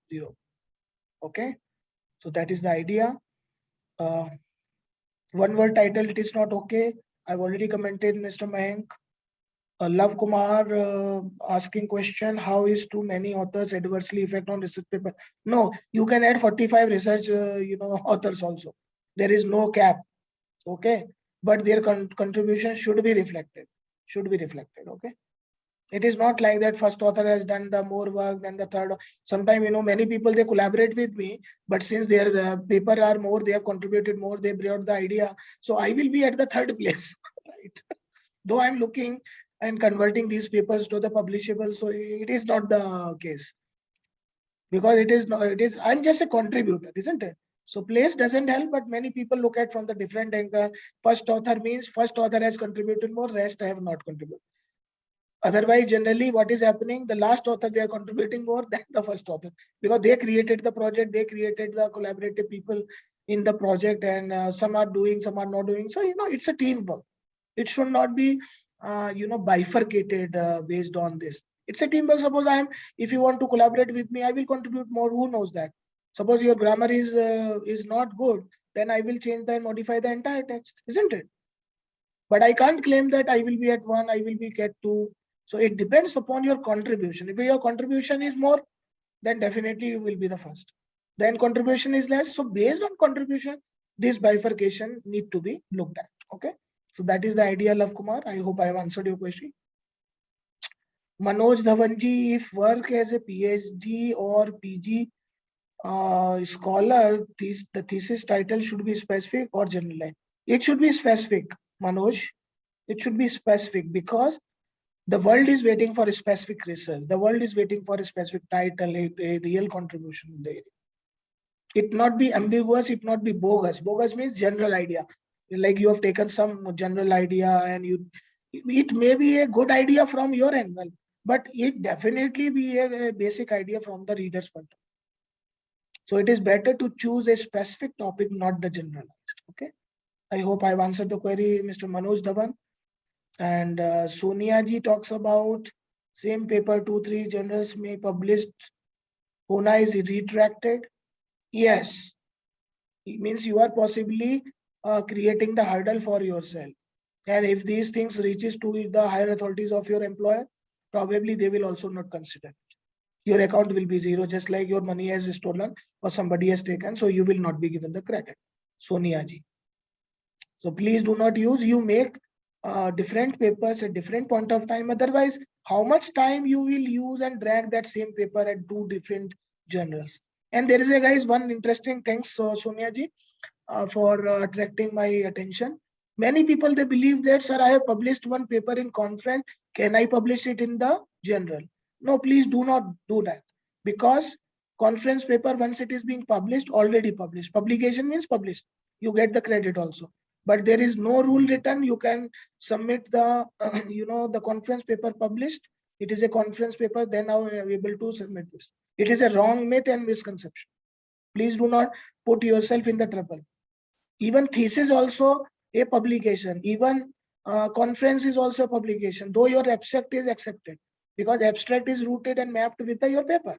Okay. So that is the idea. One word title, it is not okay. I've already commented, Mr. Mayank. Love Kumar asking question, how is too many authors adversely affect on research paper? No, you can add 45 research authors also. There is no cap. Okay. But their contribution should be reflected. Okay. It is not like that first author has done the more work than the third. Sometimes, many people, they collaborate with me, but since their paper are more, they have contributed more, they brought the idea. So I will be at the third place, right? Though I'm looking and converting these papers to the publishable, so it is not the case. Because I'm just a contributor, isn't it? So place doesn't help, but many people look at from the different angle. First author means first author has contributed more, rest I have not contributed. Otherwise, generally, what is happening? The last author, they are contributing more than the first author because they created the project, they created the collaborative people in the project, and some are doing, some are not doing. So, it's a teamwork. It should not be, bifurcated based on this. It's a teamwork. Suppose if you want to collaborate with me, I will contribute more. Who knows that? Suppose your grammar is not good, then I will change and modify the entire text, isn't it? But I can't claim that I will be at 1, I will be at 2. So it depends upon your contribution. If your contribution is more, then definitely you will be the first. Then contribution is less. So based on contribution, this bifurcation need to be looked at. Okay. So that is the idea, Love Kumar. I hope I have answered your question. Manoj Dhawanji, if work as a PhD or PG scholar, the thesis title should be specific or generalized. It should be specific, Manoj. It should be specific because the world is waiting for a specific research. The world is waiting for a specific title, a real contribution in the area. It not be ambiguous, it not be bogus. Bogus means general idea. Like you have taken some general idea and it may be a good idea from your angle, but it definitely be a basic idea from the reader's point of view. So it is better to choose a specific topic, not the generalized. Okay. I hope I've answered the query, Mr. Manoj Dhawan. And Sonia ji talks about same paper 2-3 journals may published. Hona is retracted. Yes, it means you are possibly creating the hurdle for yourself. And if these things reaches to the higher authorities of your employer, probably they will also not consider it. Your account will be zero, just like your money has stolen or somebody has taken. So you will not be given the credit. Sonia ji. So please do not use. You make different papers at different point of time. Otherwise, how much time you will use and drag that same paper at 2 different journals. And there is a guys one interesting thanks Sonia ji for attracting my attention. Many people, they believe that, sir, I have published one paper in conference. Can I publish it in the journal? No, please do not do that, because conference paper, once it is being published, already published. Publication means published. You get the credit also. But there is no rule written. You can submit the, the conference paper published. It is a conference paper, then I will be able to submit this. It is a wrong myth and misconception. Please do not put yourself in the trouble. Even thesis also a publication. Even conference is also a publication, though your abstract is accepted, because abstract is rooted and mapped with your paper.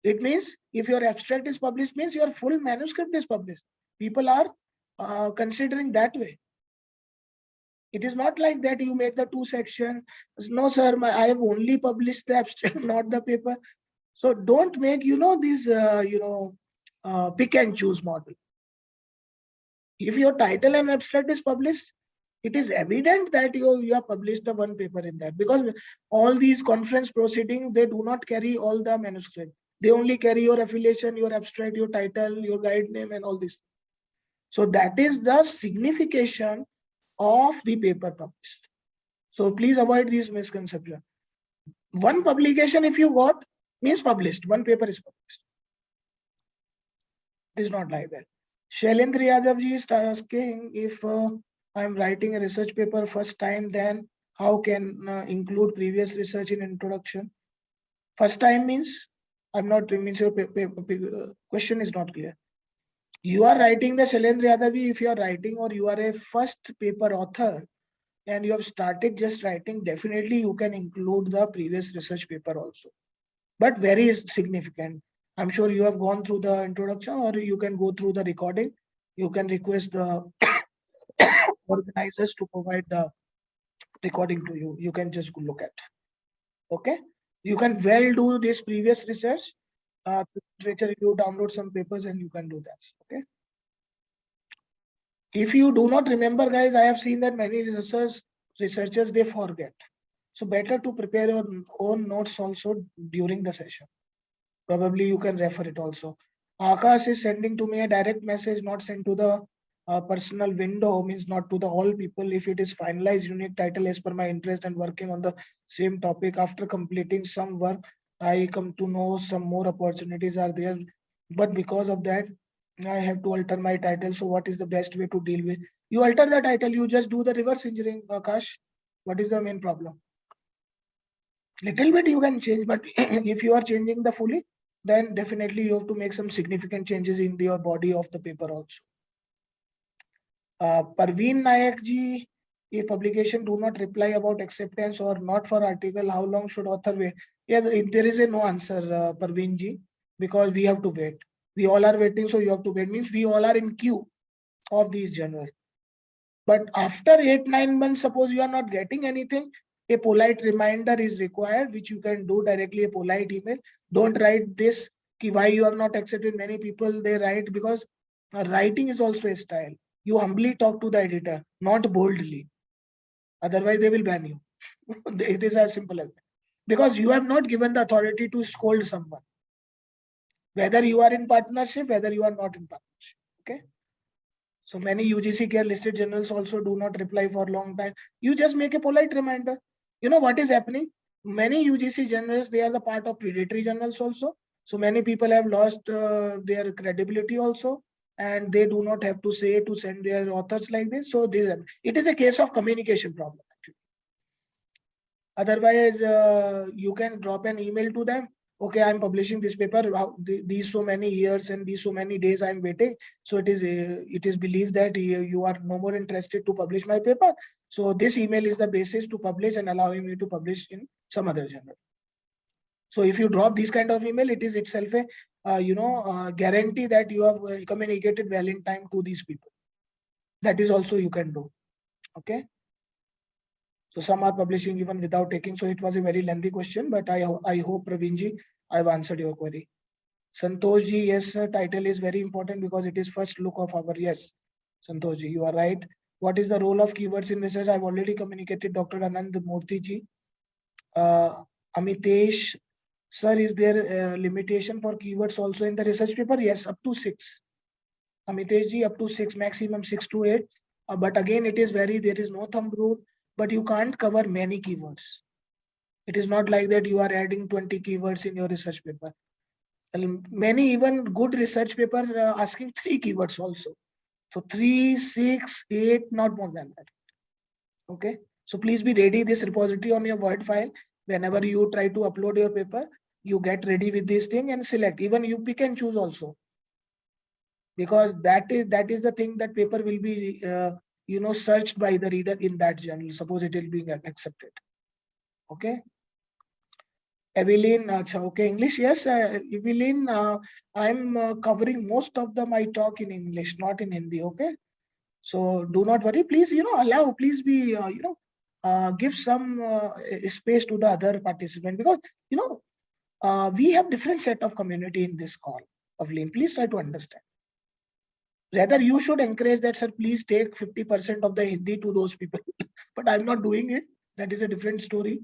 It means if your abstract is published, means your full manuscript is published. People are considering that way. It is not like that you made the 2 sections. No, sir, I have only published the abstract, not the paper. So don't make, this, pick and choose model. If your title and abstract is published, it is evident that you have published the one paper in that, because all these conference proceedings, they do not carry all the manuscript. They only carry your affiliation, your abstract, your title, your guide name, and all this. So that is the signification of the paper published. So please avoid these misconceptions. One publication, if you got, means published. One paper is published. It is not like that. Shailendra Yadav ji is asking, if I'm writing a research paper first time, then how can include previous research in introduction? First time means, I'm not, means your question is not clear. You are writing the Shailendra Yadav ji, if you are writing, or you are a first paper author and you have started just writing, definitely you can include the previous research paper also. But very significant. I'm sure you have gone through the introduction, or you can go through the recording. You can request the organizers to provide the recording to you. You can just go look at. Okay. You can well do this previous research. Literature, you download some papers and you can do that. Okay. If you do not remember, guys, I have seen that many researchers, they forget. So better to prepare your own notes also during the session. Probably you can refer it also. Akash is sending to me a direct message, not sent to the personal window, means not to the all people. If it is finalized unique title as per my interest and working on the same topic, after completing some work, I come to know some more opportunities are there. But because of that, I have to alter my title. So what is the best way to deal with? You alter the title, you just do the reverse engineering, Akash. What is the main problem? Little bit you can change, but if you are changing the fully, then definitely you have to make some significant changes in your body of the paper also. Parveen Nayak ji, if publication do not reply about acceptance or not for article, how long should author wait? Yeah, there is a no answer, Parveen ji, because we have to wait. We all are waiting, so you have to wait. Means we all are in queue of these journals. But after 8-9 months, suppose you are not getting anything, a polite reminder is required, which you can do directly, a polite email. Don't write this, why you are not accepted. Many people, they write, because writing is also a style. You humbly talk to the editor, not boldly. Otherwise, they will ban you. It is as simple as that. Because you have not given the authority to scold someone. Whether you are in partnership, whether you are not in partnership. Okay. So many UGC care listed journals also do not reply for a long time. You just make a polite reminder. You know what is happening? Many UGC journals, they are the part of predatory journals also. So many people have lost their credibility also, and they do not have to say to send their authors like this. So it is a case of communication problem actually. Otherwise, you can drop an email to them. Okay, I'm publishing this paper. These so many years and these so many days I'm waiting. So it is believed that you are no more interested to publish my paper. So this email is the basis to publish and allowing me to publish in some other journal. So if you drop this kind of email, it is itself a guarantee that you have communicated well in time to these people. That is also you can do. Okay. So some are publishing even without taking. So it was a very lengthy question, but I hope, Praveenji, I've answered your query. Santoshji, yes, sir, title is very important because it is first look of our, yes, Santoshji, you are right. What is the role of keywords in research? I've already communicated, Dr. Anand Murthy-ji. Amitesh, sir, is there a limitation for keywords also in the research paper? Yes, up to 6. Amitesh-ji, up to 6, maximum 6 to 8. But again, it is there is no thumb rule, but you can't cover many keywords. It is not like that you are adding 20 keywords in your research paper. And many even good research paper asking 3 keywords also. So 3, 6, 8, not more than that. Okay. So please be ready this repository on your Word file. Whenever you try to upload your paper, you get ready with this thing and select. Even you pick and choose also. Because that is the thing that paper will be searched by the reader in that journal. Suppose it will be accepted. Okay. Evelyn, okay, English, yes, Evelyn, I'm covering most of my talk in English, not in Hindi, okay? So do not worry, please, allow, please be, give some space to the other participant because, we have different set of community in this call, Evelyn, please try to understand. Rather, you should encourage that, sir, please take 50% of the Hindi to those people, but I'm not doing it. That is a different story.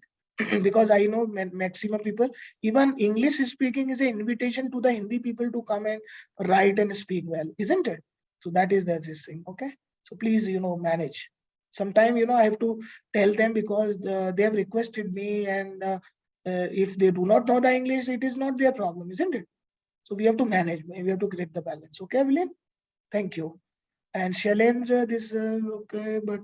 Because I know maximum people, even English speaking is an invitation to the Hindi people to come and write and speak well, isn't it? So that is this thing. Okay. So please, manage. Sometime, I have to tell them because they have requested me, and if they do not know the English, it is not their problem, isn't it? So we have to manage. We have to create the balance. Okay, Evelyn? Thank you. And Shailendra, this okay, but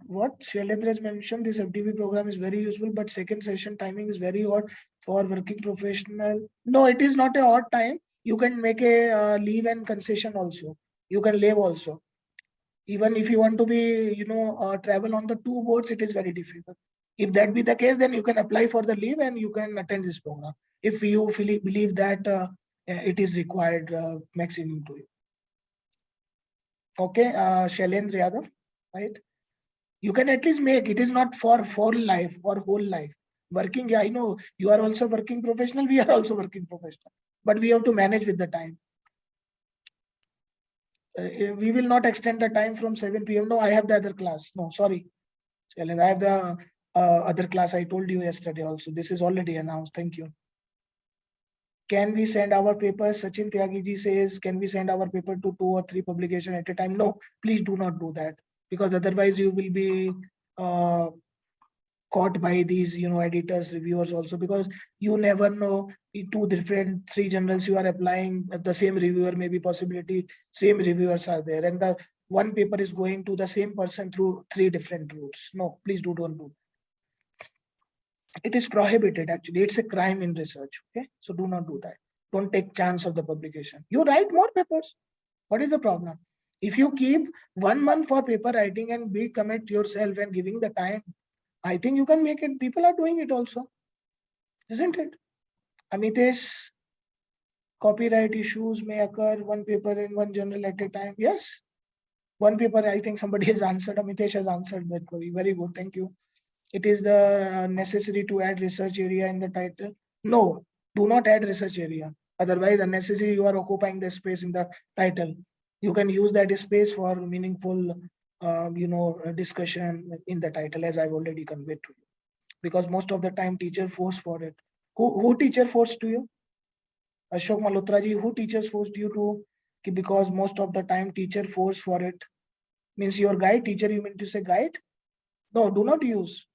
what Shailendra has mentioned, this FDP program is very useful, but second session timing is very odd for working professional. No, it is not a odd time. You can make a leave and concession also. You can leave also. Even if you want to be, travel on the 2 boards, it is very difficult. If that be the case, then you can apply for the leave and you can attend this program. If you believe that it is required maximum to you. Okay, Shailendra Yadav, right? You can at least make it is not for life or whole life. Working, yeah, I know you are also working professional, we are also working professional, but we have to manage with the time. We will not extend the time from 7 p.m. No, I have the other class. No, sorry. I have the other class I told you yesterday also. This is already announced. Thank you. Can we send our papers? Sachin Tyagiji says, can we send our paper to 2 or 3 publication at a time? No, please do not do that, because otherwise you will be caught by these editors, reviewers also, because you never know, 2 different 3 journals you are applying, the same reviewer, maybe possibility same reviewers are there, and the one paper is going to the same person through 3 different routes. No, please don't do. It is prohibited, actually. It's a crime in research. Okay, so do not do that. Don't take chance of the publication. You write more papers. What is the problem? If you keep 1 month for paper writing and be commit yourself and giving the time, I think you can make it. People are doing it also, isn't it? Amitesh, copyright issues may occur, 1 paper in 1 journal at a time. Yes, 1 paper, I think somebody has answered. Amitesh has answered that query. Very good, thank you. It is the necessary to add research area in the title. No, do not add research area. Otherwise, unnecessary you are occupying the space in the title. You can use that space for meaningful, discussion in the title, as I've already conveyed to you. Because most of the time, teacher force for it. Who teacher forced to you? Ashok Malhotra ji, who teachers forced you to? Because most of the time, teacher force for it. Means your guide, teacher, you mean to say guide? No, do not use.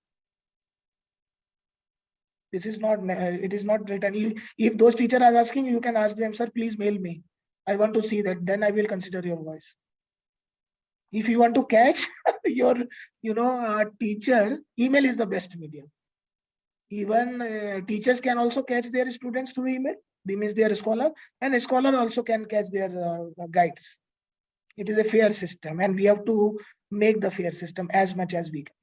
This is not, it is not written. If those teachers are asking, you can ask them, sir, please mail me. I want to see that. Then I will consider your voice. If you want to catch your, teacher, email is the best medium. Even teachers can also catch their students through email. They means they are a scholar, and a scholar also can catch their guides. It is a fair system, and we have to make the fair system as much as we can.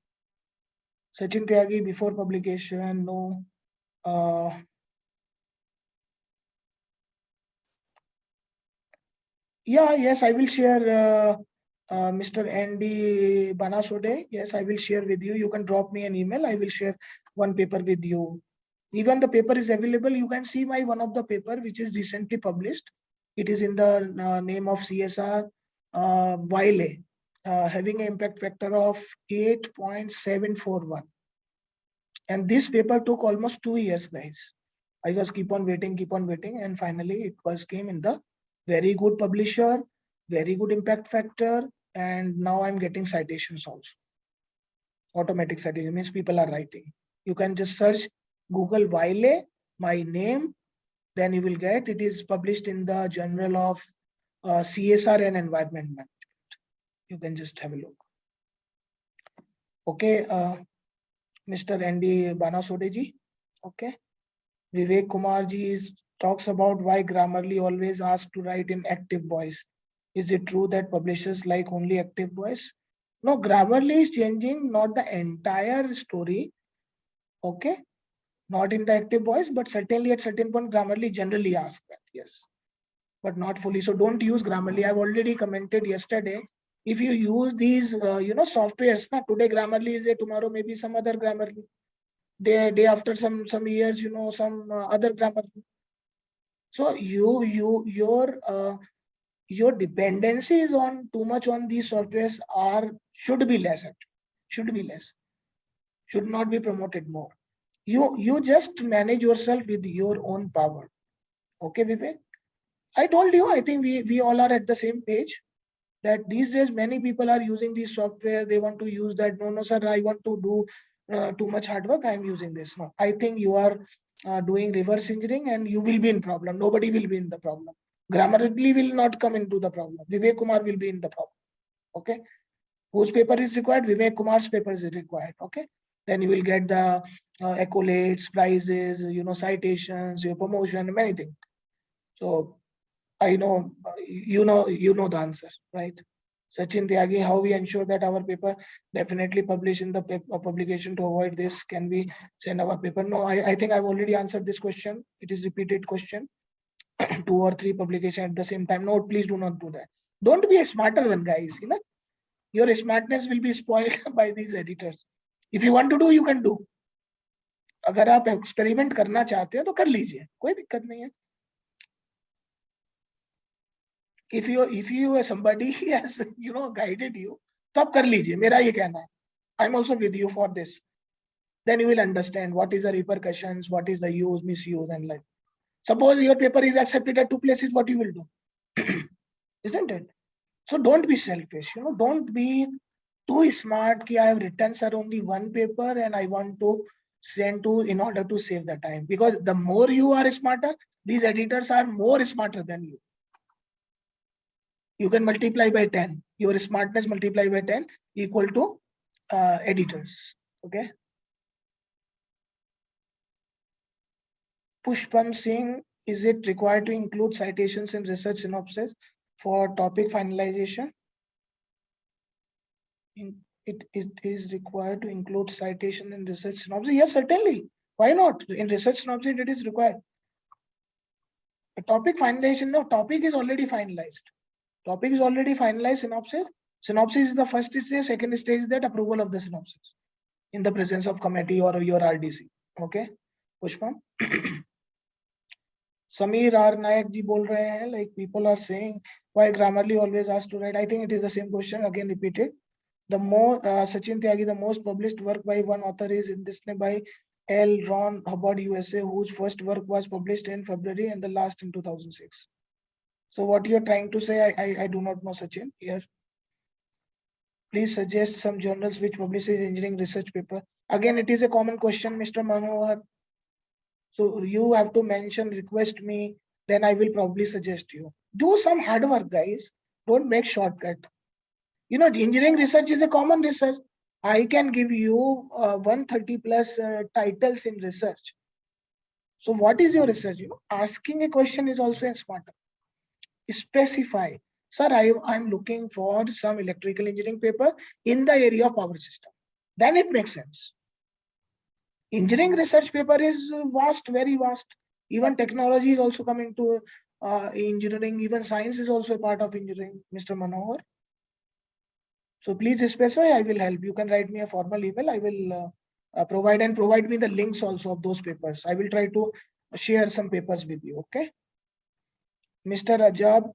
Sachin Tyagi, before publication, no. Yeah, yes, I will share, Mr. Andy Banasode. Yes, I will share with you. You can drop me an email. I will share 1 paper with you. Even the paper is available. You can see my one of the paper which is recently published. It is in the name of CSR Wiley, having an impact factor of 8.741. And this paper took almost 2 years, guys. I was keep on waiting, and finally it was came in the very good publisher, very good impact factor, and now I'm getting citations also. Automatic citation means people are writing. You can just search Google Wiley, my name, then you will get, it is published in the Journal of CSR and Environment Management. You can just have a look. Okay, Mr. Andy Banasodeji. Okay, Vivek Kumar ji talks about why Grammarly always asks to write in active voice. Is it true that publishers like only active voice? No, Grammarly is changing not the entire story. Okay, not in the active voice, but certainly at certain point Grammarly generally asks that, yes, but not fully. So don't use Grammarly. I've already commented yesterday. If you use these, softwares, today Grammarly is there, tomorrow maybe some other Grammarly. Day after some years, some other Grammarly. So your dependency is on too much on these softwares should be less. Actually, should be less. Should not be promoted more. You just manage yourself with your own power. Okay, Vivek. I told you, I think we all are at the same page, that these days many people are using this software. They want to use that. No, sir, I want to do too much hard work. I'm using this. No, I think you are doing reverse engineering and you will be in problem. Nobody will be in the problem. Grammarly will not come into the problem. Vivek Kumar will be in the problem. Okay. Whose paper is required? Vivek Kumar's paper is required. Okay. Then you will get the accolades, prizes, citations, your promotion, many things. So I know, you know the answer, right? Sachin Tyagi, how we ensure that our paper definitely publish in the publication to avoid this? Can we send our paper? No, I think I've already answered this question. It is repeated question. 2 or 3 publication at the same time. No, please do not do that. Don't be a smarter one, guys. Your smartness will be spoiled by these editors. If you want to do, you can do. अगर आप experiment करना चाहते हो तो कर लीजिए, कोई दिक्कत नहीं है. If you somebody has guided you, तब कर लीजिए, मेरा ये कहना है. I'm also with you for this. Then you will understand what is the repercussions, what is the use, misuse, and like. Suppose your paper is accepted at 2 places, what you will do? Isn't it? So don't be selfish. Don't be too smart. Ki I have written sir only one paper and I want to send to in order to save the time. Because the more you are smarter, these editors are more smarter than you. You can multiply by 10. Your smartness multiply by 10 equal to editors. Okay. Pushpam Singh, is it required to include citations in research synopsis for topic finalization? It is required to include citation in research synopsis. Yes, certainly. Why not? In research synopsis, it is required. A topic finalization, no, topic is already finalized. Topic is already finalized, synopsis. Synopsis is the first stage, second stage is that approval of the synopsis in the presence of committee or your RDC. Okay, Pushpam. Sameer R. Nayak ji bol rahe hain, like people are saying, why Grammarly always asked to write? I think it is the same question, again repeated. The more Sachin Tyagi, the most published work by one author is in this by L. Ron Hubbard, USA, whose first work was published in February and the last in 2006. So what you're trying to say, I do not know, Sachin. Here, please suggest some journals which publishes engineering research paper. Again, it is a common question, Mr. Manohar. So you have to mention, request me, then I will probably suggest you. Do some hard work, guys. Don't make shortcut. Engineering research is a common research. I can give you 130 plus titles in research. So what is your research? Asking a question is also smarter. Specify. Sir, I'm looking for some electrical engineering paper in the area of power system. Then it makes sense. Engineering research paper is vast, very vast. Even technology is also coming to engineering. Even science is also a part of engineering, Mr. Manohar. So please specify, I will help. You can write me a formal email. I will provide me the links also of those papers. I will try to share some papers with you. Okay. Mr. Rajab,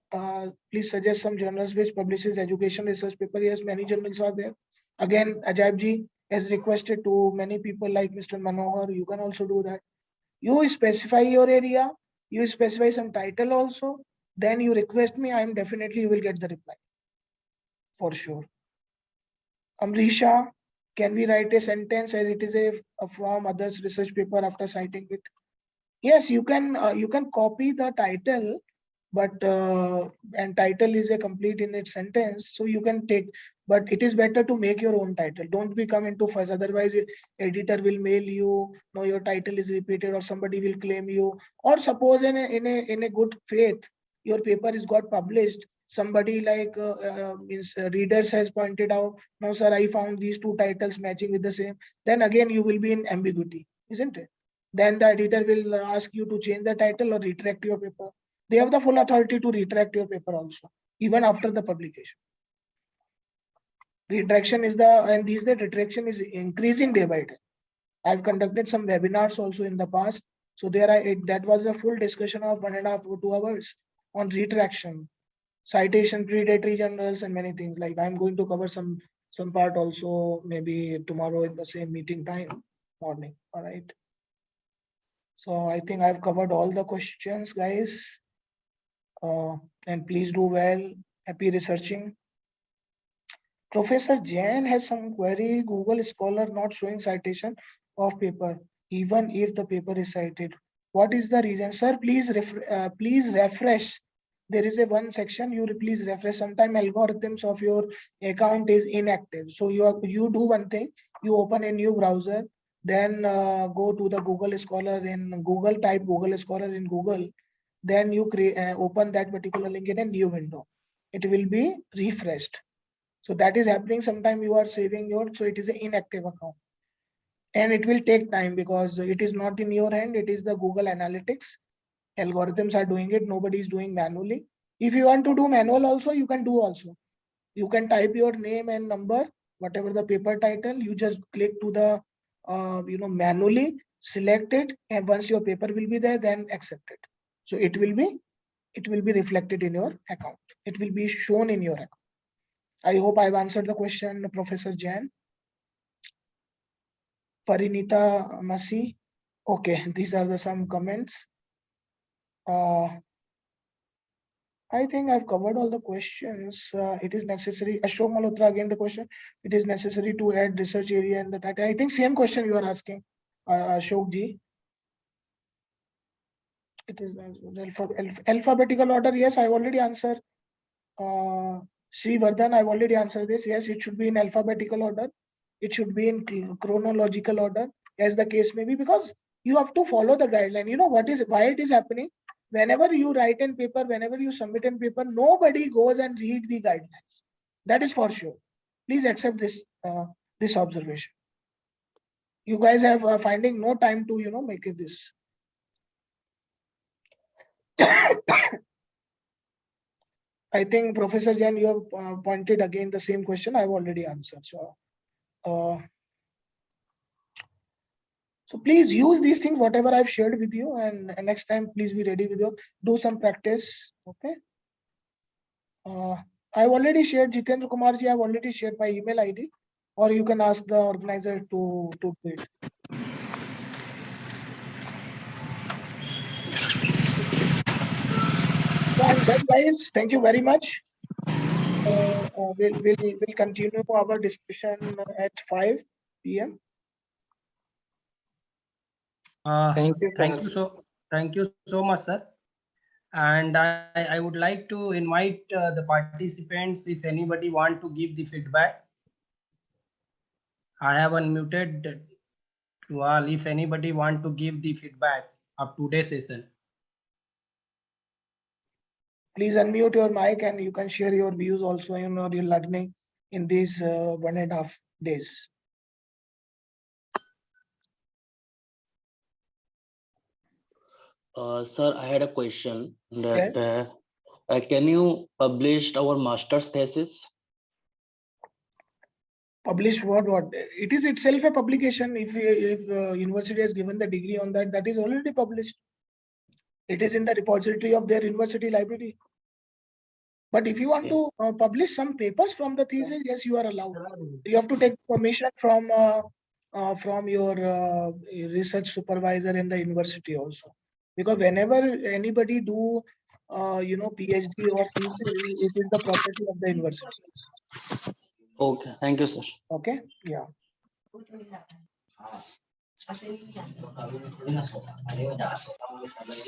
please suggest some journals which publishes education research paper. Yes, many journals are there. Again, Ajab ji has requested to many people like Mr. Manohar. You can also do that. You specify your area. You specify some title also. Then you request me. You will get the reply for sure. Amrisha, Can we write a sentence and it is a from others research paper after citing it? Yes, you can copy the title, but and title is a complete in its sentence, so you can take, but it is better to make your own title. Don't become into fuss, otherwise editor will mail you, no, your title is repeated, or somebody will claim you. Or suppose in a good faith your paper is got published, somebody like means readers has pointed out, no sir, I found these two titles matching with the same, then again you will be in ambiguity, isn't it? Then the editor will ask you to change the title or retract your paper. They have the full authority to retract your paper also, even after the publication. Retraction is and these days retraction is increasing day by day. I've conducted some webinars also in the past. So that was a full discussion of 1.5 or 2 hours on retraction, citation, predatory journals, and many things. Like I'm going to cover some part also maybe tomorrow in the same meeting time morning. All right. So I think I've covered all the questions, guys. And please do well. Happy researching. Professor Jain has some query. Google Scholar not showing citation of paper, even if the paper is cited. What is the reason, sir? Please refresh. There is a one section. You please refresh. Sometime algorithms of your account is inactive. So you do one thing. You open a new browser. Then go to the Google Scholar in Google. Type Google Scholar in Google. Then you open that particular link in a new window. It will be refreshed. So that is happening. Sometime you are saving so it is an inactive account. And it will take time because it is not in your hand. It is the Google Analytics. Algorithms are doing it. Nobody is doing manually. If you want to do manual also, you can do also. You can type your name and number, whatever the paper title, you just click to the, manually select it. And once your paper will be there, then accept it. So it will be reflected in your account. It will be shown in your account. I hope I've answered the question, Professor Jain. Parinita Masi. Okay, these are some comments. I think I've covered all the questions. It is necessary. Ashok Malhotra, again the question. It is necessary to add research area in the title. I think same question you are asking, Ashok ji. It is alphabetical order. Yes, I already answered. Sri Vardhan, I've already answered this. Yes, it should be in alphabetical order. It should be in chronological order, as the case may be, because you have to follow the guideline. You know why it is happening? Whenever you write in paper, whenever you submit in paper, nobody goes and read the guidelines. That is for sure. Please accept this observation. You guys have finding no time to make it this. I think Professor Jain, you have pointed again the same question. I've already answered. So please use these things, whatever I've shared with you, and next time please be ready with you. Do some practice. Okay. I've already shared Jitendra Kumarji. I've already shared my email ID, or you can ask the organizer to do it. So I'm done, guys. Thank you very much. We'll continue our discussion at 5 p.m. Thank you so much, sir. And I would like to invite the participants, if anybody want to give the feedback. I have unmuted to all. If anybody want to give the feedback of today's session. Please unmute your mic and you can share your views also, your learning in these 1.5 days. Sir, I had a question that Yes. can you publish our master's thesis? Publish what? It is itself a publication. If university has given the degree on that is already published. It is in the repository of their university library. But if you want to publish some papers from the thesis, yes, you are allowed. You have to take permission from your research supervisor in the university also, because whenever anybody do PhD or thesis, it is the property of the university. Okay, thank you, sir. Okay, yeah.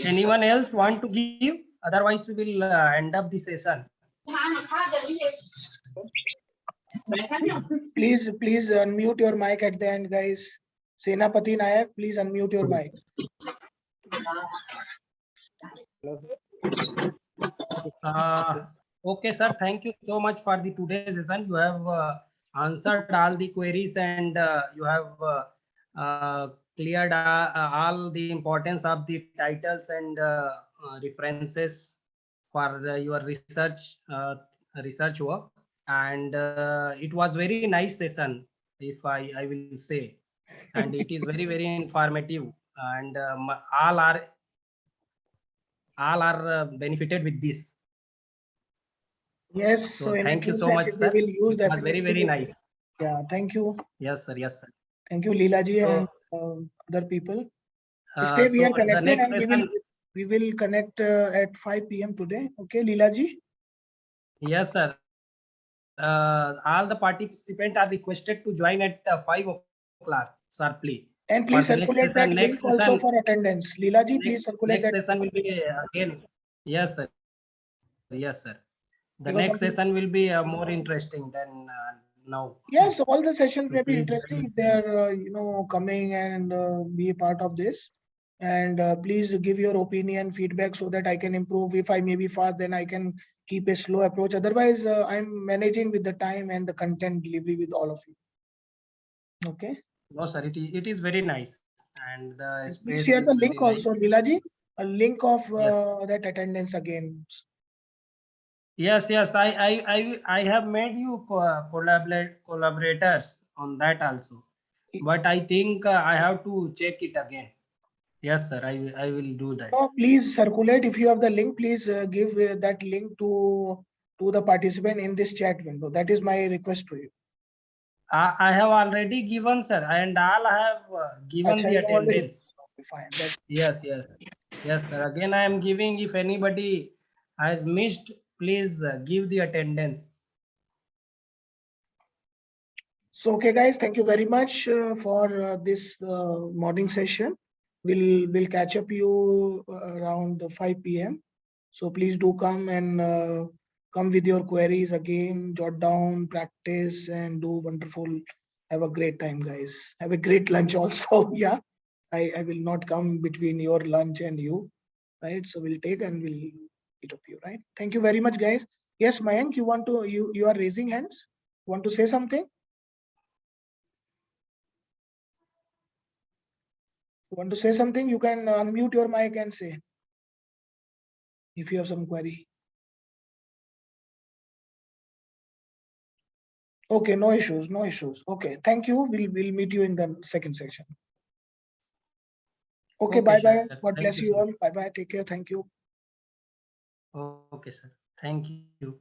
Anyone else want to give? Otherwise, we will end up the session. Please unmute your mic at the end, guys. Senapati Nayak, please unmute your mic. Okay, sir. Thank you so much for the today's session. You have answered all the queries and you have cleared all the importance of the titles and references for your research work. And it was very nice session, if I will say, and it is very informative, and all are benefited with this. Yes, so in a thank you true so sense, much, if we sir. will use It was very definitely. nice. Yeah, thank you. Yes, sir. Yes, sir. Thank you, Leelaji, So, and other people. Stay, we so are the connected, next and session, we will connect at 5 p.m. today. Okay, Leelaji? yes, sir. All the participants are requested to join at 5 o'clock sharply. And For please the next circulate that session, link also for attendance. Leelaji, please circulate next that. session will be again. Yes, sir. Yes, sir. The Because next session will be more interesting than now. yes, all the sessions So may be please interesting join. if they are coming and be a part of this. And please give your opinion, feedback, so that I can improve. If I may be fast, then I can keep a slow approach. Otherwise, I'm managing with the time and the content delivery with all of you. Okay. No, sir. It is very nice, and the And space please share is the very link nice. also, Leelaji. A link of Yes. that attendance again. Yes. I have made you collaborators on that also, but I think I have to check it again. Yes, sir. I will do that. No, please circulate. If you have the link, please give that link to the participant in this chat window. That is my request to you. I have already given, sir, and all I have given Achha, the you have already. attendance. Fine. That's Yes, sir. Again, I am giving. If anybody has missed, please give the attendance. so okay, guys. Thank you very much for this morning session. We'll catch up you around 5 p.m. So please do come and come with your queries again. Jot down, practice, and do wonderful. Have a great time, guys. Have a great lunch also. Yeah, I will not come between your lunch and you, right? So we'll take and we'll eat up you, right? Thank you very much, guys. Yes, Mayank, you are raising hands. Want to say something? Want to say something? You can unmute your mic and say if you have some query. Okay, no issues, no issues. Okay, thank you. We'll meet you in the second section. Okay, bye bye. Sir. God Thank bless you, you sir. all. Bye bye. Take care. Thank you. Okay, sir. Thank you.